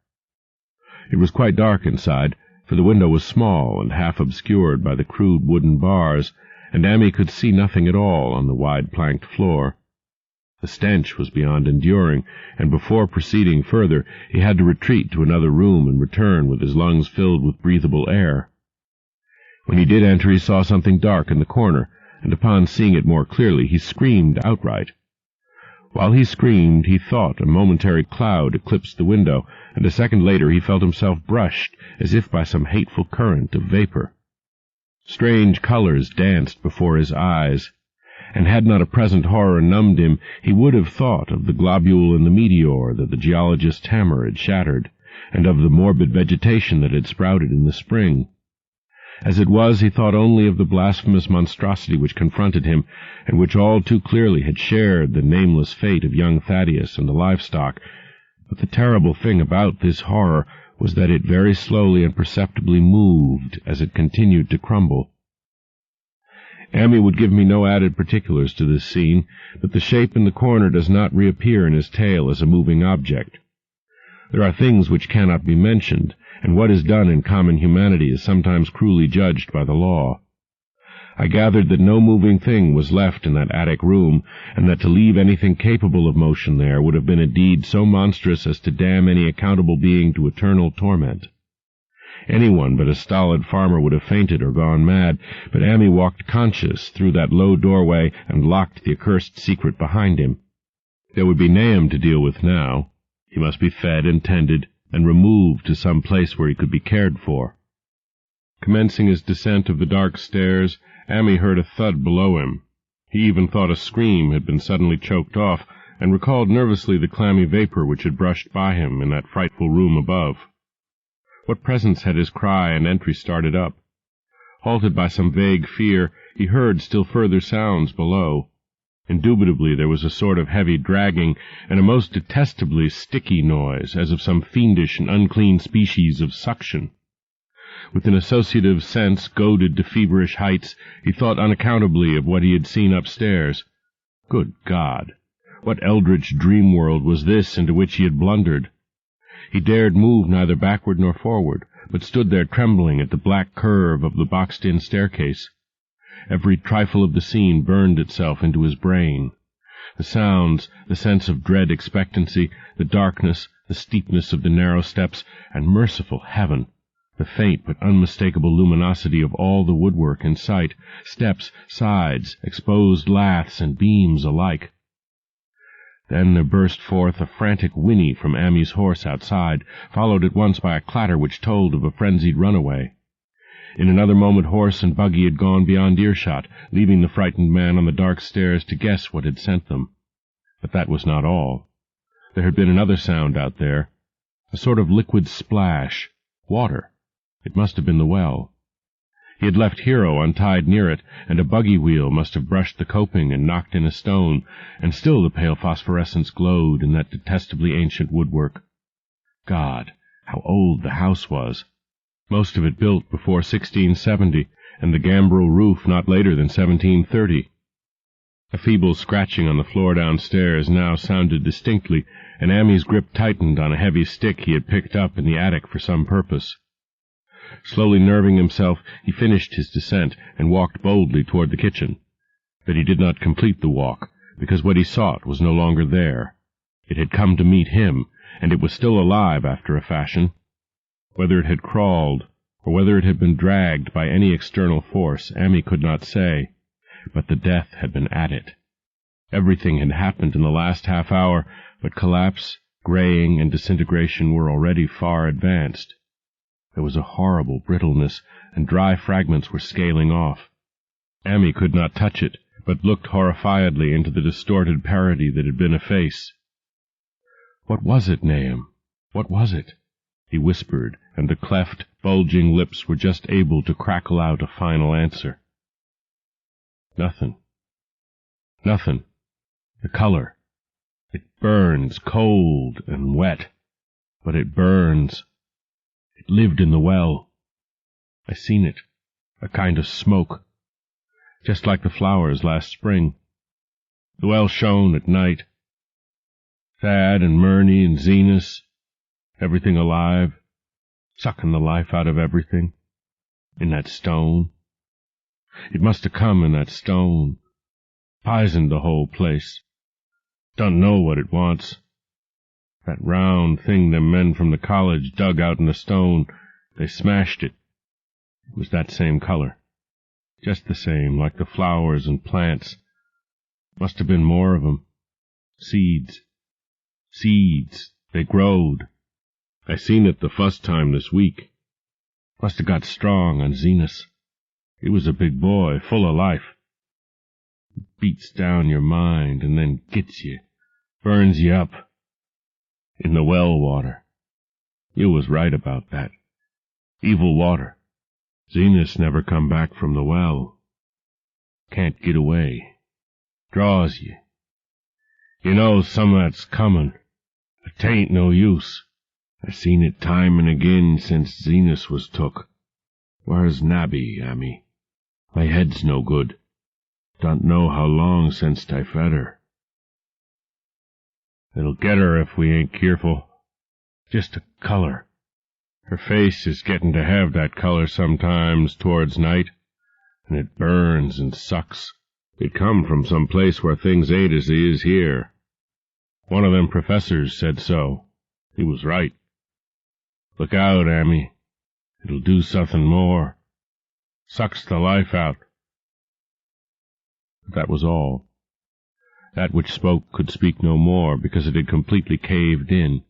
It was quite dark inside, for the window was small and half obscured by the crude wooden bars, and Ammy could see nothing at all on the wide planked floor. The stench was beyond enduring, and before proceeding further he had to retreat to another room and return with his lungs filled with breathable air. When he did enter he saw something dark in the corner, and upon seeing it more clearly he screamed outright. While he screamed, he thought a momentary cloud eclipsed the window, and a second later he felt himself brushed as if by some hateful current of vapor. Strange colors danced before his eyes, and had not a present horror numbed him, he would have thought of the globule and the meteor that the geologist's hammer had shattered, and of the morbid vegetation that had sprouted in the spring. As it was, he thought only of the blasphemous monstrosity which confronted him, and which all too clearly had shared the nameless fate of young Thaddeus and the livestock. But the terrible thing about this horror was that it very slowly and perceptibly moved as it continued to crumble. Ammi would give me no added particulars to this scene, but the shape in the corner does not reappear in his tale as a moving object. There are things which cannot be mentioned, and what is done in common humanity is sometimes cruelly judged by the law. I gathered that no moving thing was left in that attic room, and that to leave anything capable of motion there would have been a deed so monstrous as to damn any accountable being to eternal torment. Anyone but a stolid farmer would have fainted or gone mad, but Ammi walked conscious through that low doorway and locked the accursed secret behind him. There would be Nahum to deal with now. He must be fed and tended, and removed to some place where he could be cared for. Commencing his descent of the dark stairs, Ammi heard a thud below him. He even thought a scream had been suddenly choked off, and recalled nervously the clammy vapor which had brushed by him in that frightful room above. What presence had his cry and entry started up? Halted by some vague fear, he heard still further sounds below. Indubitably there was a sort of heavy dragging, and a most detestably sticky noise, as of some fiendish and unclean species of suction. With an associative sense goaded to feverish heights, he thought unaccountably of what he had seen upstairs. Good God! What eldritch dream-world was this into which he had blundered? He dared move neither backward nor forward, but stood there trembling at the black curve of the boxed-in staircase. Every trifle of the scene burned itself into his brain. The sounds, the sense of dread expectancy, the darkness, the steepness of the narrow steps, and, merciful heaven, the faint but unmistakable luminosity of all the woodwork in sight, steps, sides, exposed laths, and beams alike. Then there burst forth a frantic whinny from Ammi's horse outside, followed at once by a clatter which told of a frenzied runaway. In another moment horse and buggy had gone beyond earshot, leaving the frightened man on the dark stairs to guess what had sent them. But that was not all. There had been another sound out there, a sort of liquid splash, water. It must have been the well. He had left Hero untied near it, and a buggy wheel must have brushed the coping and knocked in a stone, and still the pale phosphorescence glowed in that detestably ancient woodwork. God, how old the house was! Most of it built before 1670, and the gambrel roof not later than 1730. A feeble scratching on the floor downstairs now sounded distinctly, and Ammi's grip tightened on a heavy stick he had picked up in the attic for some purpose. Slowly nerving himself, he finished his descent and walked boldly toward the kitchen. But he did not complete the walk, because what he sought was no longer there. It had come to meet him, and it was still alive after a fashion. Whether it had crawled, or whether it had been dragged by any external force, Ammi could not say, but the death had been at it. Everything had happened in the last half-hour, but collapse, graying, and disintegration were already far advanced. There was a horrible brittleness, and dry fragments were scaling off. Ammi could not touch it, but looked horrifiedly into the distorted parody that had been a face. "What was it, Nahum? What was it?" he whispered, and the cleft, bulging lips were just able to crackle out a final answer. "Nothing. Nothing. The color. It burns cold and wet, but it burns. It lived in the well. I seen it, a kind of smoke, just like the flowers last spring. The well shone at night. Thad and Murney and Zenas, everything alive, sucking the life out of everything, in that stone. It must have come in that stone, poisoned the whole place. Don't know what it wants. That round thing them men from the college dug out in the stone, they smashed it. It was that same color, just the same, like the flowers and plants. Must have been more of 'em. Seeds. Seeds. They growed. I seen it the first time this week. Must have got strong on Zenas. He was a big boy, full of life. It beats down your mind and then gets you, burns you up. In the well water. You was right about that. Evil water. Zenas never come back from the well. Can't get away. Draws you. You know some that's comin', but 'tain't no use. I seen it time and again since Zenas was took. Where's Nabby, Ammy? My head's no good. Don't know how long since I fed her. It'll get her if we ain't keerful. Just a colour. Her face is getting to have that colour sometimes towards night, and it burns and sucks. It come from some place where things ain't as they is here. One of them professors said so. He was right. Look out, Ammy. It'll do something more. Sucks the life out. But that was all. That which spoke could speak no more, because it had completely caved in.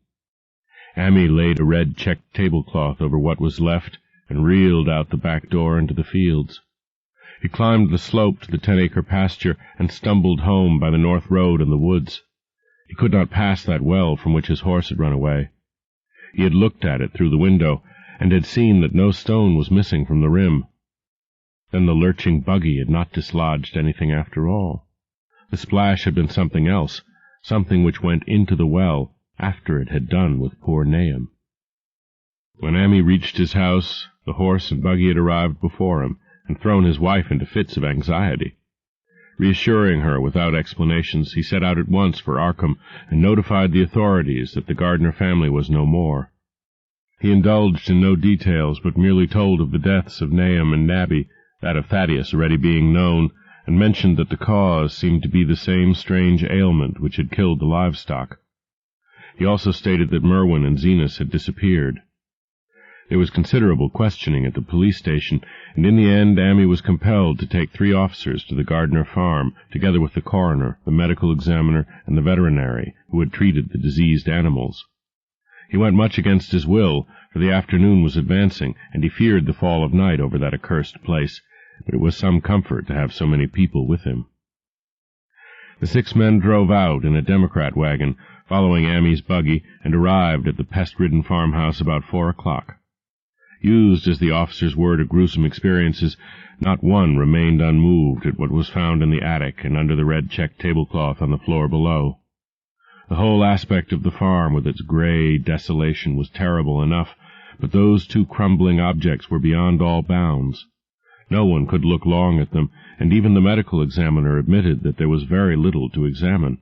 Ammy laid a red checked tablecloth over what was left, and reeled out the back door into the fields. He climbed the slope to the 10-acre pasture, and stumbled home by the north road and the woods. He could not pass that well from which his horse had run away. He had looked at it through the window, and had seen that no stone was missing from the rim. Then the lurching buggy had not dislodged anything after all. The splash had been something else, something which went into the well after it had done with poor Nahum. When Ammy reached his house, the horse and buggy had arrived before him, and thrown his wife into fits of anxiety. Reassuring her without explanations, he set out at once for Arkham, and notified the authorities that the Gardner family was no more. He indulged in no details, but merely told of the deaths of Nahum and Nabby, that of Thaddeus already being known, and mentioned that the cause seemed to be the same strange ailment which had killed the livestock. He also stated that Merwin and Zenas had disappeared. There was considerable questioning at the police station, and in the end Ammy was compelled to take 3 officers to the Gardner farm, together with the coroner, the medical examiner, and the veterinary, who had treated the diseased animals. He went much against his will, for the afternoon was advancing, and he feared the fall of night over that accursed place, but it was some comfort to have so many people with him. The 6 men drove out in a Democrat wagon, following Ammy's buggy, and arrived at the pest-ridden farmhouse about 4 o'clock. Used as the officers were to gruesome experiences, not one remained unmoved at what was found in the attic and under the red checked tablecloth on the floor below. The whole aspect of the farm, with its gray desolation, was terrible enough, but those 2 crumbling objects were beyond all bounds. No one could look long at them, and even the medical examiner admitted that there was very little to examine.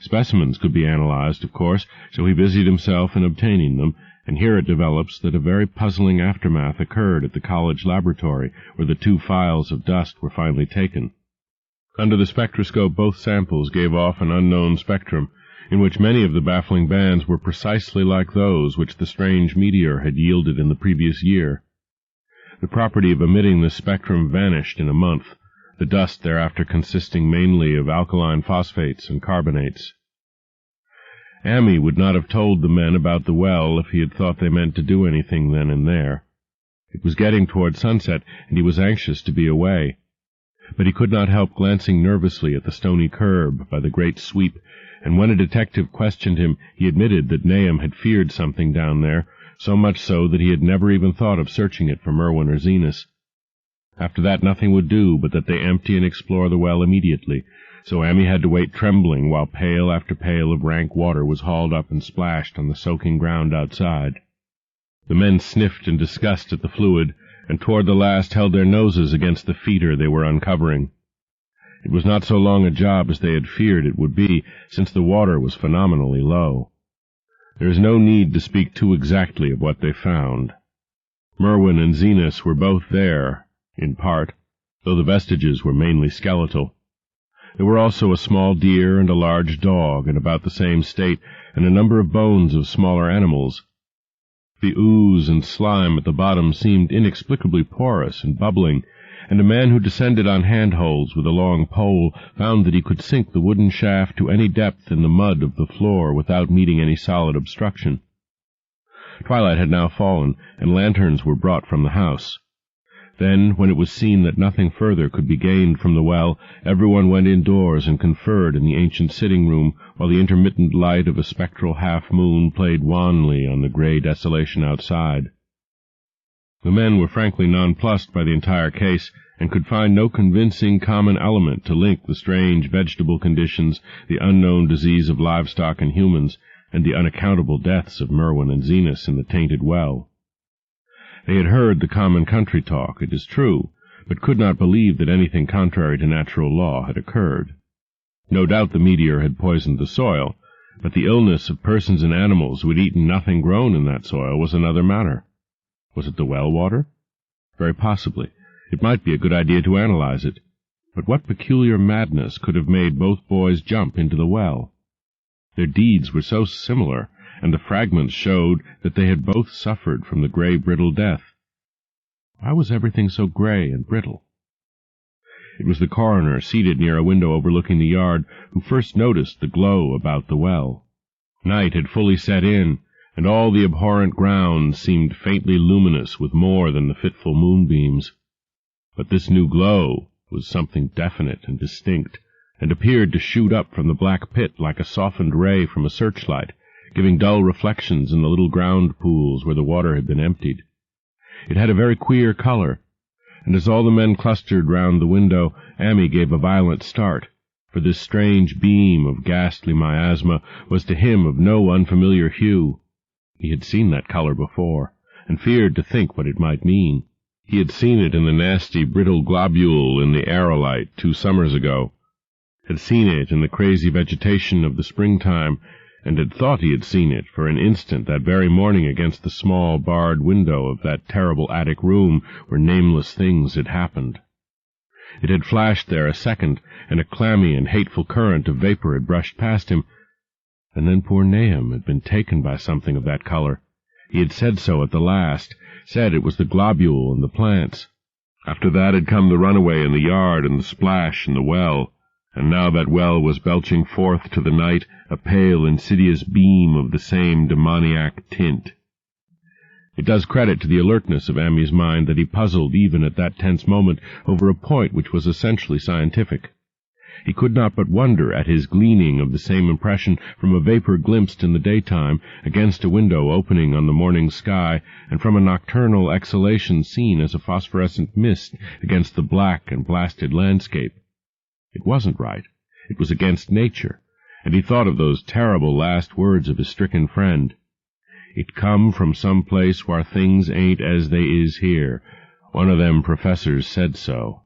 Specimens could be analyzed, of course, so he busied himself in obtaining them, and here it develops that a very puzzling aftermath occurred at the college laboratory, where the 2 phials of dust were finally taken. Under the spectroscope both samples gave off an unknown spectrum, in which many of the baffling bands were precisely like those which the strange meteor had yielded in the previous year. The property of emitting this spectrum vanished in a month, the dust thereafter consisting mainly of alkaline phosphates and carbonates. Ammy would not have told the men about the well if he had thought they meant to do anything then and there. It was getting toward sunset, and he was anxious to be away. But he could not help glancing nervously at the stony curb by the great sweep, and when a detective questioned him, he admitted that Nahum had feared something down there, so much so that he had never even thought of searching it for Merwin or Zenas. After that nothing would do but that they empty and explore the well immediately, so Ammy had to wait trembling while pail after pail of rank water was hauled up and splashed on the soaking ground outside. The men sniffed in disgust at the fluid, and toward the last held their noses against the feeder they were uncovering. It was not so long a job as they had feared it would be, since the water was phenomenally low. There is no need to speak too exactly of what they found. Merwin and Zenas were both there, in part, though the vestiges were mainly skeletal. There were also a small deer and a large dog in about the same state, and a number of bones of smaller animals. The ooze and slime at the bottom seemed inexplicably porous and bubbling, and a man who descended on handholds with a long pole found that he could sink the wooden shaft to any depth in the mud of the floor without meeting any solid obstruction. Twilight had now fallen, and lanterns were brought from the house. Then, when it was seen that nothing further could be gained from the well, everyone went indoors and conferred in the ancient sitting-room, while the intermittent light of a spectral half-moon played wanly on the grey desolation outside. The men were frankly nonplussed by the entire case, and could find no convincing common element to link the strange vegetable conditions, the unknown disease of livestock and humans, and the unaccountable deaths of Merwin and Zenas in the tainted well. They had heard the common country talk, it is true, but could not believe that anything contrary to natural law had occurred. No doubt the meteor had poisoned the soil, but the illness of persons and animals who had eaten nothing grown in that soil was another matter. Was it the well water? Very possibly. It might be a good idea to analyze it. But what peculiar madness could have made both boys jump into the well? Their deeds were so similar, and the fragments showed that they had both suffered from the gray, brittle death. Why was everything so gray and brittle? It was the coroner, seated near a window overlooking the yard, who first noticed the glow about the well. Night had fully set in, and all the abhorrent ground seemed faintly luminous with more than the fitful moonbeams. But this new glow was something definite and distinct, and appeared to shoot up from the black pit like a softened ray from a searchlight, giving dull reflections in the little ground pools where the water had been emptied. It had a very queer color, and as all the men clustered round the window, Ammi gave a violent start, for this strange beam of ghastly miasma was to him of no unfamiliar hue. He had seen that color before, and feared to think what it might mean. He had seen it in the nasty, brittle globule in the aerolite 2 summers ago, had seen it in the crazy vegetation of the springtime, and had thought he had seen it for an instant that very morning against the small barred window of that terrible attic room where nameless things had happened. It had flashed there a second, and a clammy and hateful current of vapor had brushed past him, and then poor Nahum had been taken by something of that color. He had said so at the last, said it was the globule and the plants. After that had come the runaway in the yard and the splash in the well, and now that well was belching forth to the night a pale, insidious beam of the same demoniac tint. It does credit to the alertness of Ammi's mind that he puzzled even at that tense moment over a point which was essentially scientific. He could not but wonder at his gleaning of the same impression from a vapor glimpsed in the daytime against a window opening on the morning sky, and from a nocturnal exhalation seen as a phosphorescent mist against the black and blasted landscape. It wasn't right. It was against nature, and he thought of those terrible last words of his stricken friend. "It come from some place where things ain't as they is here. One of them professors said so."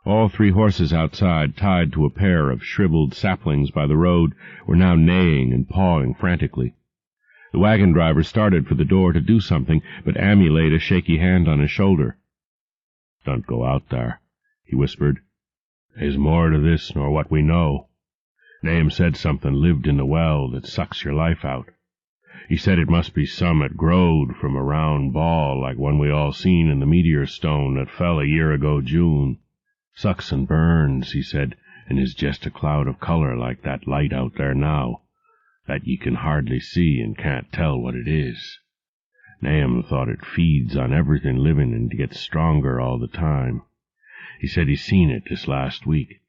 All 3 horses outside, tied to a pair of shriveled saplings by the road, were now neighing and pawing frantically. The wagon driver started for the door to do something, but Ammi laid a shaky hand on his shoulder. "Don't go out there," he whispered. "There's more to this nor what we know. Nahum said something lived in the well that sucks your life out. He said it must be some that growed from a round ball like one we all seen in the meteor stone that fell a year ago June. Sucks and burns, he said, and is just a cloud of color like that light out there now, that ye can hardly see and can't tell what it is. Nahum thought it feeds on everything living and gets stronger all the time. He said he seen it this last week.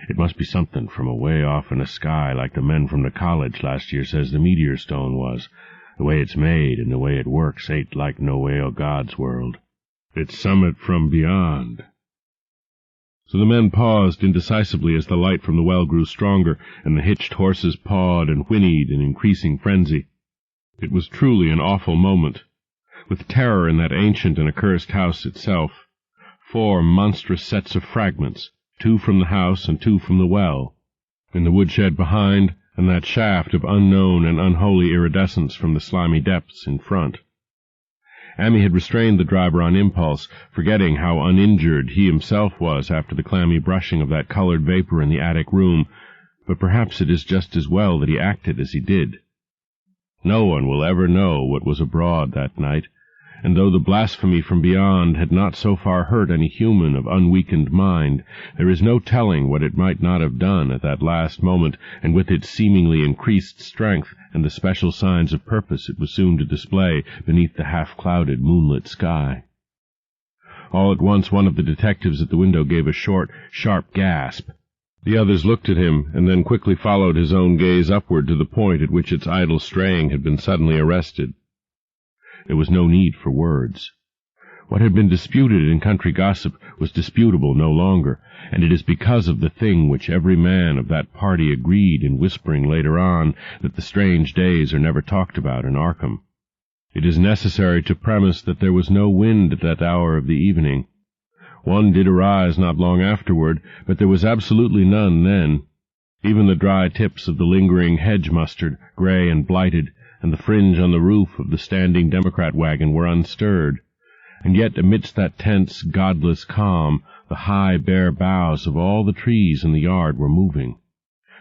It must be something from away off in the sky like the men from the college last year says the meteor stone was. The way it's made and the way it works ain't like no way o' God's world. It's summit from beyond." So the men paused indecisively as the light from the well grew stronger, and the hitched horses pawed and whinnied in increasing frenzy. It was truly an awful moment, with terror in that ancient and accursed house itself. 4 monstrous sets of fragments, 2 from the house and 2 from the well, in the woodshed behind, and that shaft of unknown and unholy iridescence from the slimy depths in front. Ammi had restrained the driver on impulse, forgetting how uninjured he himself was after the clammy brushing of that colored vapor in the attic room, but perhaps it is just as well that he acted as he did. No one will ever know what was abroad that night, and though the blasphemy from beyond had not so far hurt any human of unweakened mind, there is no telling what it might not have done at that last moment, and with its seemingly increased strength and the special signs of purpose it was soon to display beneath the half-clouded, moonlit sky. All at once one of the detectives at the window gave a short, sharp gasp. The others looked at him, and then quickly followed his own gaze upward to the point at which its idle straying had been suddenly arrested. There was no need for words. What had been disputed in country gossip was disputable no longer, and it is because of the thing which every man of that party agreed in whispering later on that the strange days are never talked about in Arkham. It is necessary to premise that there was no wind at that hour of the evening. One did arise not long afterward, but there was absolutely none then. Even the dry tips of the lingering hedge mustard, gray and blighted, and the fringe on the roof of the standing Democrat wagon were unstirred. And yet amidst that tense, godless calm, the high, bare boughs of all the trees in the yard were moving.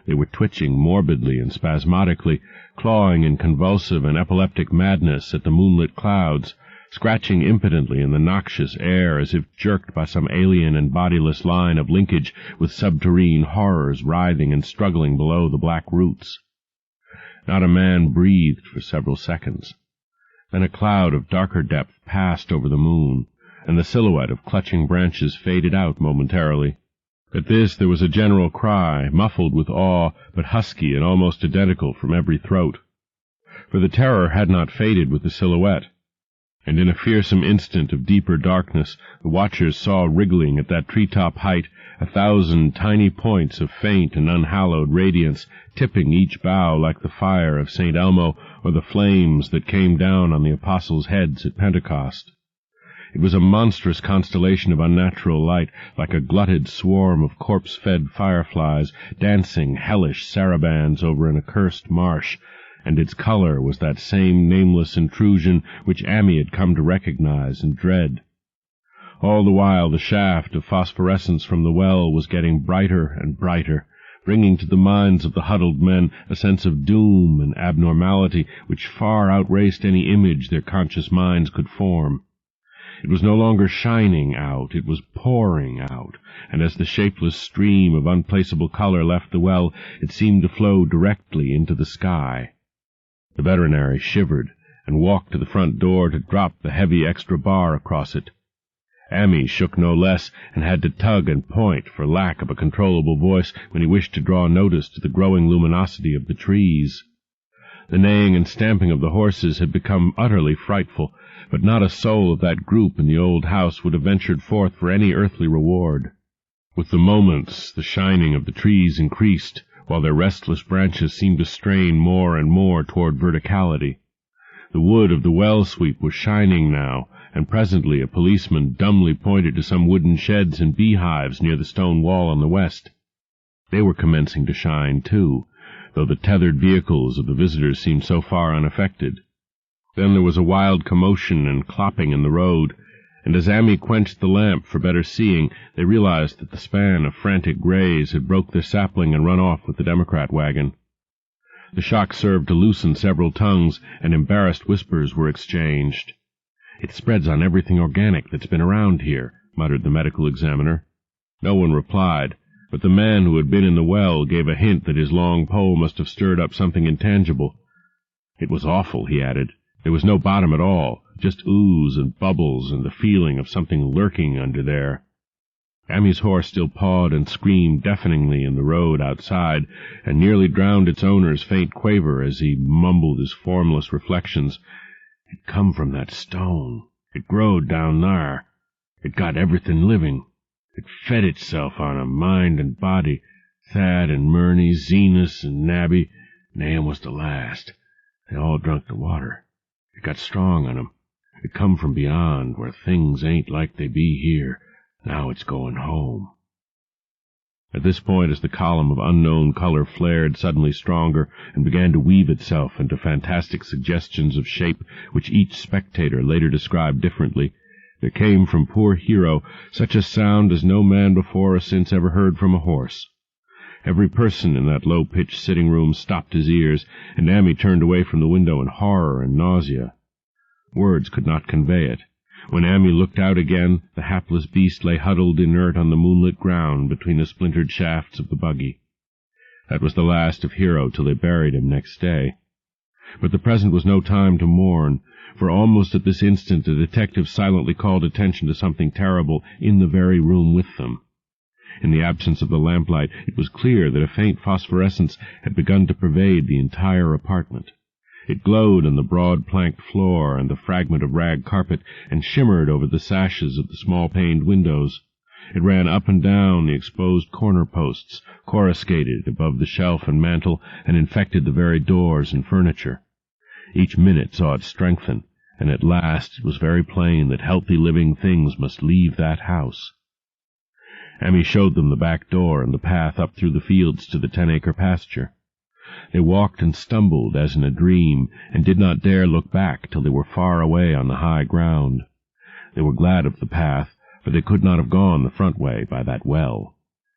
They were twitching morbidly and spasmodically, clawing in convulsive and epileptic madness at the moonlit clouds, scratching impotently in the noxious air as if jerked by some alien and bodiless line of linkage with subterrene horrors writhing and struggling below the black roots. Not a man breathed for several seconds. Then a cloud of darker depth passed over the moon, and the silhouette of clutching branches faded out momentarily. At this there was a general cry, muffled with awe, but husky and almost identical from every throat. For the terror had not faded with the silhouette, and in a fearsome instant of deeper darkness the watchers saw wriggling at that tree-top height 1,000 tiny points of faint and unhallowed radiance, tipping each bough like the fire of St. Elmo or the flames that came down on the apostles' heads at Pentecost. It was a monstrous constellation of unnatural light, like a glutted swarm of corpse-fed fireflies dancing hellish sarabands over an accursed marsh, and its color was that same nameless intrusion which Amy had come to recognize and dread. All the while the shaft of phosphorescence from the well was getting brighter and brighter, bringing to the minds of the huddled men a sense of doom and abnormality which far outraced any image their conscious minds could form. It was no longer shining out, it was pouring out, and as the shapeless stream of unplaceable color left the well, it seemed to flow directly into the sky. The veterinary shivered, and walked to the front door to drop the heavy extra bar across it. Amy shook no less, and had to tug and point for lack of a controllable voice when he wished to draw notice to the growing luminosity of the trees. The neighing and stamping of the horses had become utterly frightful, but not a soul of that group in the old house would have ventured forth for any earthly reward. With the moments, the shining of the trees increased, while their restless branches seemed to strain more and more toward verticality. The wood of the well-sweep was shining now, and presently a policeman dumbly pointed to some wooden sheds and beehives near the stone wall on the west. They were commencing to shine, too, though the tethered vehicles of the visitors seemed so far unaffected. Then there was a wild commotion and clopping in the road, and as Amy quenched the lamp for better seeing, they realized that the span of frantic grays had broke their sapling and run off with the Democrat wagon. The shock served to loosen several tongues, and embarrassed whispers were exchanged. "It spreads on everything organic that's been around here," muttered the medical examiner. No one replied, but the man who had been in the well gave a hint that his long pole must have stirred up something intangible. "It was awful," he added. "There was no bottom at all, just ooze and bubbles and the feeling of something lurking under there." Amy's horse still pawed and screamed deafeningly in the road outside, and nearly drowned its owner's faint quaver as he mumbled his formless reflections. "It come from that stone. It growed down thar. It got everything living. It fed itself on 'em, mind and body. Thad and Murney, Zenas and Nabby, Nahum was the last. They all drunk the water. It got strong on 'em. It come from beyond, where things ain't like they be here. Now it's going home." At this point, as the column of unknown color flared suddenly stronger and began to weave itself into fantastic suggestions of shape which each spectator later described differently, there came from poor Hero such a sound as no man before or since ever heard from a horse. Every person in that low-pitched sitting-room stopped his ears, and Amy turned away from the window in horror and nausea. Words could not convey it. When Amy looked out again, the hapless beast lay huddled inert on the moonlit ground between the splintered shafts of the buggy. That was the last of Hero till they buried him next day. But the present was no time to mourn, for almost at this instant the detective silently called attention to something terrible in the very room with them. In the absence of the lamplight, it was clear that a faint phosphorescence had begun to pervade the entire apartment. It glowed on the broad planked floor and the fragment of rag carpet, and shimmered over the sashes of the small-paned windows. It ran up and down the exposed corner posts, coruscated above the shelf and mantel, and infected the very doors and furniture. Each minute saw it strengthen, and at last it was very plain that healthy living things must leave that house. Amy showed them the back door and the path up through the fields to the 10-acre pasture. They walked and stumbled as in a dream, and did not dare look back till they were far away on the high ground. They were glad of the path, for they could not have gone the front way by that well.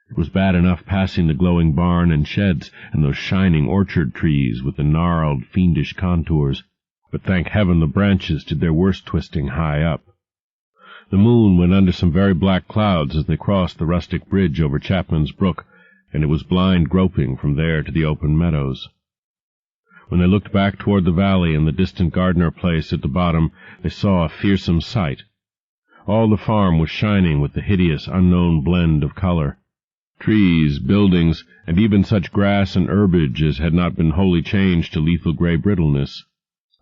It was bad enough passing the glowing barn and sheds, and those shining orchard trees with the gnarled, fiendish contours, but thank heaven the branches did their worst twisting high up. The moon went under some very black clouds as they crossed the rustic bridge over Chapman's Brook, and it was blind groping from there to the open meadows. When they looked back toward the valley and the distant Gardner place at the bottom, they saw a fearsome sight. All the farm was shining with the hideous, unknown blend of color. Trees, buildings, and even such grass and herbage as had not been wholly changed to lethal gray brittleness.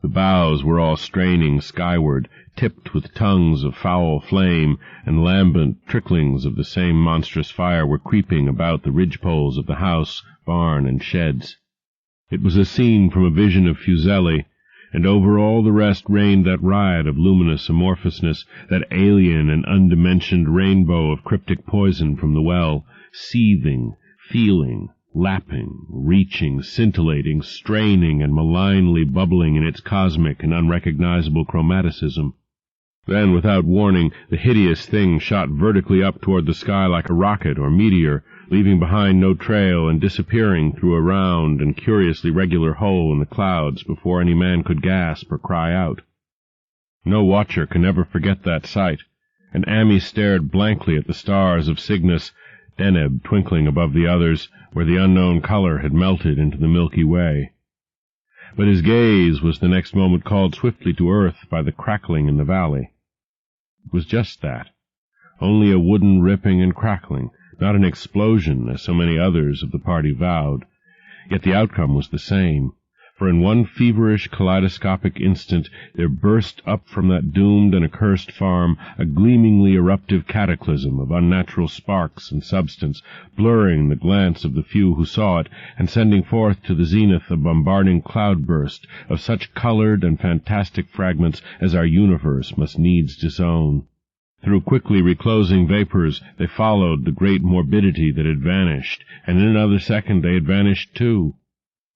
The boughs were all straining skyward, tipped with tongues of foul flame, and lambent tricklings of the same monstrous fire were creeping about the ridge-poles of the house, barn, and sheds. It was a scene from a vision of Fuseli, and over all the rest reigned that riot of luminous amorphousness, that alien and undimensioned rainbow of cryptic poison from the well, seething, feeling, lapping, reaching, scintillating, straining, and malignly bubbling in its cosmic and unrecognizable chromaticism. Then, without warning, the hideous thing shot vertically up toward the sky like a rocket or meteor, leaving behind no trail and disappearing through a round and curiously regular hole in the clouds before any man could gasp or cry out. No watcher can ever forget that sight, and Amy stared blankly at the stars of Cygnus, Deneb twinkling above the others, where the unknown color had melted into the Milky Way. But his gaze was the next moment called swiftly to earth by the crackling in the valley. It was just that, only a wooden ripping and crackling, not an explosion, as so many others of the party vowed. Yet the outcome was the same, for in one feverish kaleidoscopic instant there burst up from that doomed and accursed farm a gleamingly eruptive cataclysm of unnatural sparks and substance, blurring the glance of the few who saw it, and sending forth to the zenith a bombarding cloudburst of such colored and fantastic fragments as our universe must needs disown. Through quickly reclosing vapors they followed the great morbidity that had vanished, and in another second they had vanished too.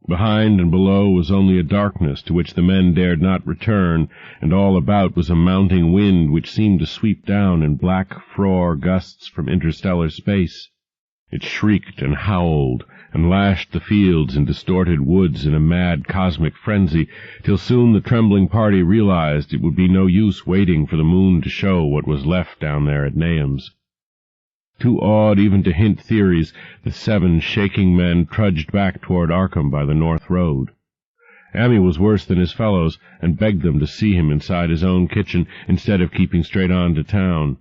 Behind and below was only a darkness to which the men dared not return, and all about was a mounting wind which seemed to sweep down in black frore gusts from interstellar space. It shrieked and howled, and lashed the fields and distorted woods in a mad cosmic frenzy, till soon the trembling party realized it would be no use waiting for the moon to show what was left down there at Nahum's. Too awed even to hint theories, the 7 shaking men trudged back toward Arkham by the north road. Amy was worse than his fellows, and begged them to see him inside his own kitchen instead of keeping straight on to town.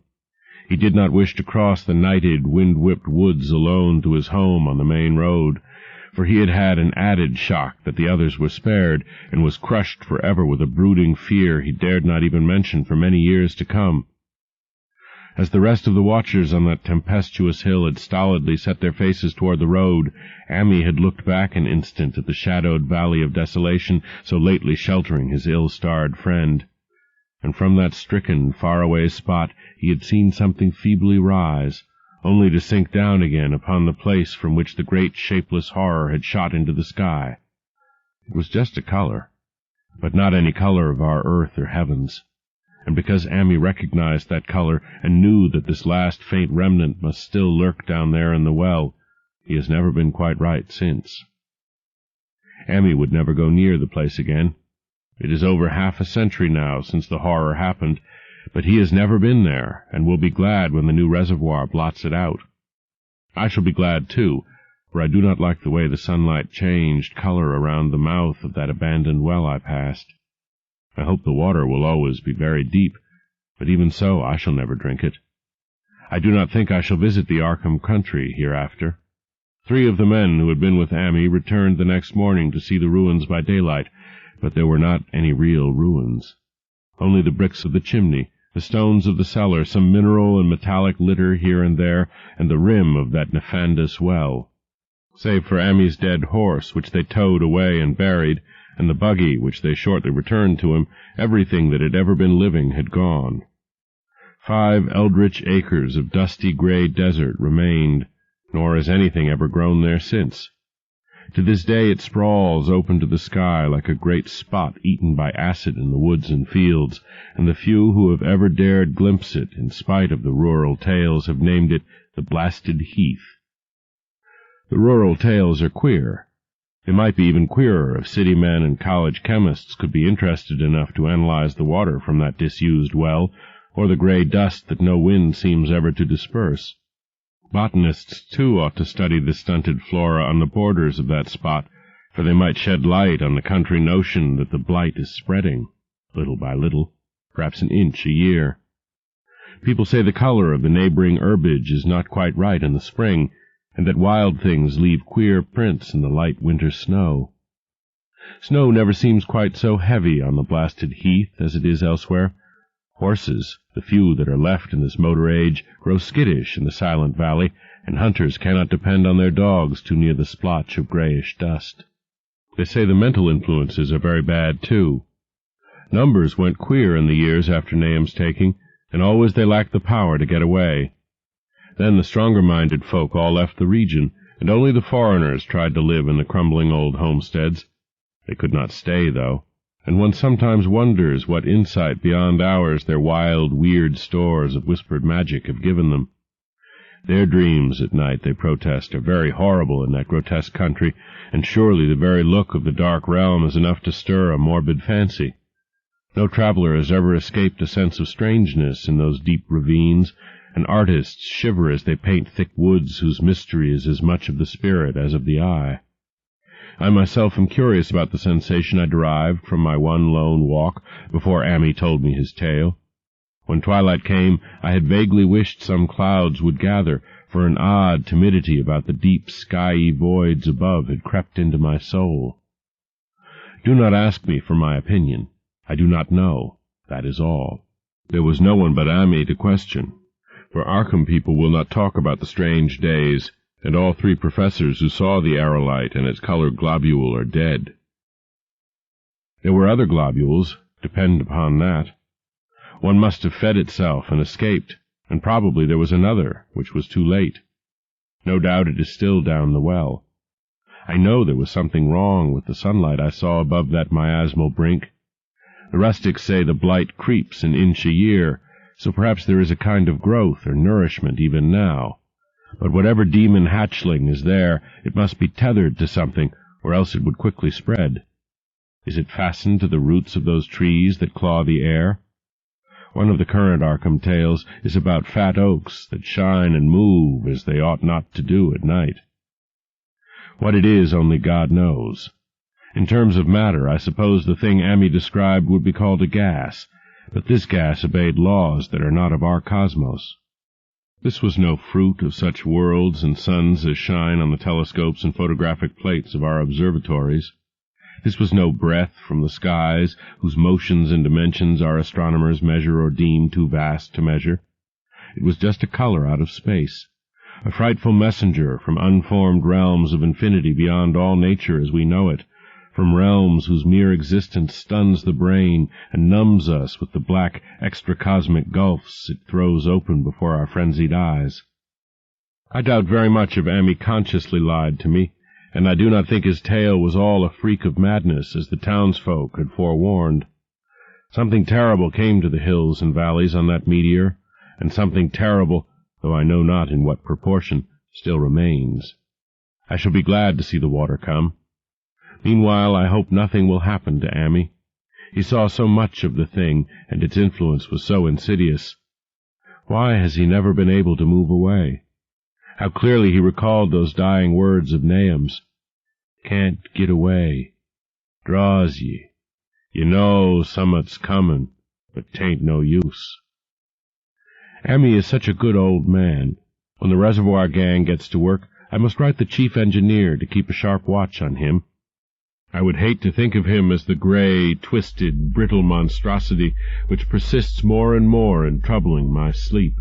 He did not wish to cross the nighted, wind-whipped woods alone to his home on the main road, for he had had an added shock that the others were spared, and was crushed forever with a brooding fear he dared not even mention for many years to come. As the rest of the watchers on that tempestuous hill had stolidly set their faces toward the road, Amy had looked back an instant at the shadowed valley of desolation so lately sheltering his ill-starred friend, and from that stricken, far-away spot he had seen something feebly rise, only to sink down again upon the place from which the great shapeless horror had shot into the sky. It was just a color, but not any color of our earth or heavens. And because Amy recognized that color and knew that this last faint remnant must still lurk down there in the well, he has never been quite right since. Amy would never go near the place again. It is over half a century now since the horror happened, but he has never been there, and will be glad when the new reservoir blots it out. I shall be glad, too, for I do not like the way the sunlight changed color around the mouth of that abandoned well I passed. I hope the water will always be very deep, but even so I shall never drink it. I do not think I shall visit the Arkham country hereafter. 3 of the men who had been with Amy returned the next morning to see the ruins by daylight, but there were not any real ruins. Only the bricks of the chimney, the stones of the cellar, some mineral and metallic litter here and there, and the rim of that nefandous well. Save for Amy's dead horse, which they towed away and buried, and the buggy, which they shortly returned to him, everything that had ever been living had gone. 5 eldritch acres of dusty grey desert remained, nor has anything ever grown there since. To this day it sprawls open to the sky like a great spot eaten by acid in the woods and fields, and the few who have ever dared glimpse it, in spite of the rural tales, have named it the Blasted Heath. The rural tales are queer. They might be even queerer if city men and college chemists could be interested enough to analyze the water from that disused well, or the grey dust that no wind seems ever to disperse. Botanists, too, ought to study the stunted flora on the borders of that spot, for they might shed light on the country notion that the blight is spreading, little by little, perhaps an inch a year. People say the color of the neighboring herbage is not quite right in the spring, and that wild things leave queer prints in the light winter snow. Snow never seems quite so heavy on the Blasted Heath as it is elsewhere. Horses, the few that are left in this motor age, grow skittish in the silent valley, and hunters cannot depend on their dogs too near the splotch of greyish dust. They say the mental influences are very bad, too. Numbers went queer in the years after Nahum's taking, and always they lacked the power to get away. Then the stronger-minded folk all left the region, and only the foreigners tried to live in the crumbling old homesteads. They could not stay, though, and one sometimes wonders what insight beyond ours their wild, weird stores of whispered magic have given them. Their dreams at night, they protest, are very horrible in that grotesque country, and surely the very look of the dark realm is enough to stir a morbid fancy. No traveller has ever escaped a sense of strangeness in those deep ravines, and artists shiver as they paint thick woods whose mystery is as much of the spirit as of the eye. I myself am curious about the sensation I derived from my one lone walk before Amy told me his tale. When twilight came, I had vaguely wished some clouds would gather, for an odd timidity about the deep skyey voids above had crept into my soul. Do not ask me for my opinion. I do not know. That is all. There was no one but Amy to question, for Arkham people will not talk about the strange days, and all 3 professors who saw the aerolite and its colored globule are dead. There were other globules, depend upon that. One must have fed itself and escaped, and probably there was another, which was too late. No doubt it is still down the well. I know there was something wrong with the sunlight I saw above that miasmal brink. The rustics say the blight creeps an inch a year, so perhaps there is a kind of growth or nourishment even now. But whatever demon hatchling is there, it must be tethered to something, or else it would quickly spread. Is it fastened to the roots of those trees that claw the air? One of the current Arkham tales is about fat oaks that shine and move as they ought not to do at night. What it is only God knows. In terms of matter, I suppose the thing Amy described would be called a gas, but this gas obeyed laws that are not of our cosmos. This was no fruit of such worlds and suns as shine on the telescopes and photographic plates of our observatories. This was no breath from the skies, whose motions and dimensions our astronomers measure or deem too vast to measure. It was just a color out of space, a frightful messenger from unformed realms of infinity beyond all nature as we know it, from realms whose mere existence stuns the brain and numbs us with the black extracosmic gulfs it throws open before our frenzied eyes. I doubt very much if Amy consciously lied to me, and I do not think his tale was all a freak of madness, as the townsfolk had forewarned. Something terrible came to the hills and valleys on that meteor, and something terrible, though I know not in what proportion, still remains. I shall be glad to see the water come. Meanwhile, I hope nothing will happen to Amy. He saw so much of the thing, and its influence was so insidious. Why has he never been able to move away? How clearly he recalled those dying words of Nahum's. "Can't get away. Draws ye. You know summat's comin', but 'tain't no use." Amy is such a good old man. When the reservoir gang gets to work, I must write the chief engineer to keep a sharp watch on him. I would hate to think of him as the grey, twisted, brittle monstrosity which persists more and more in troubling my sleep.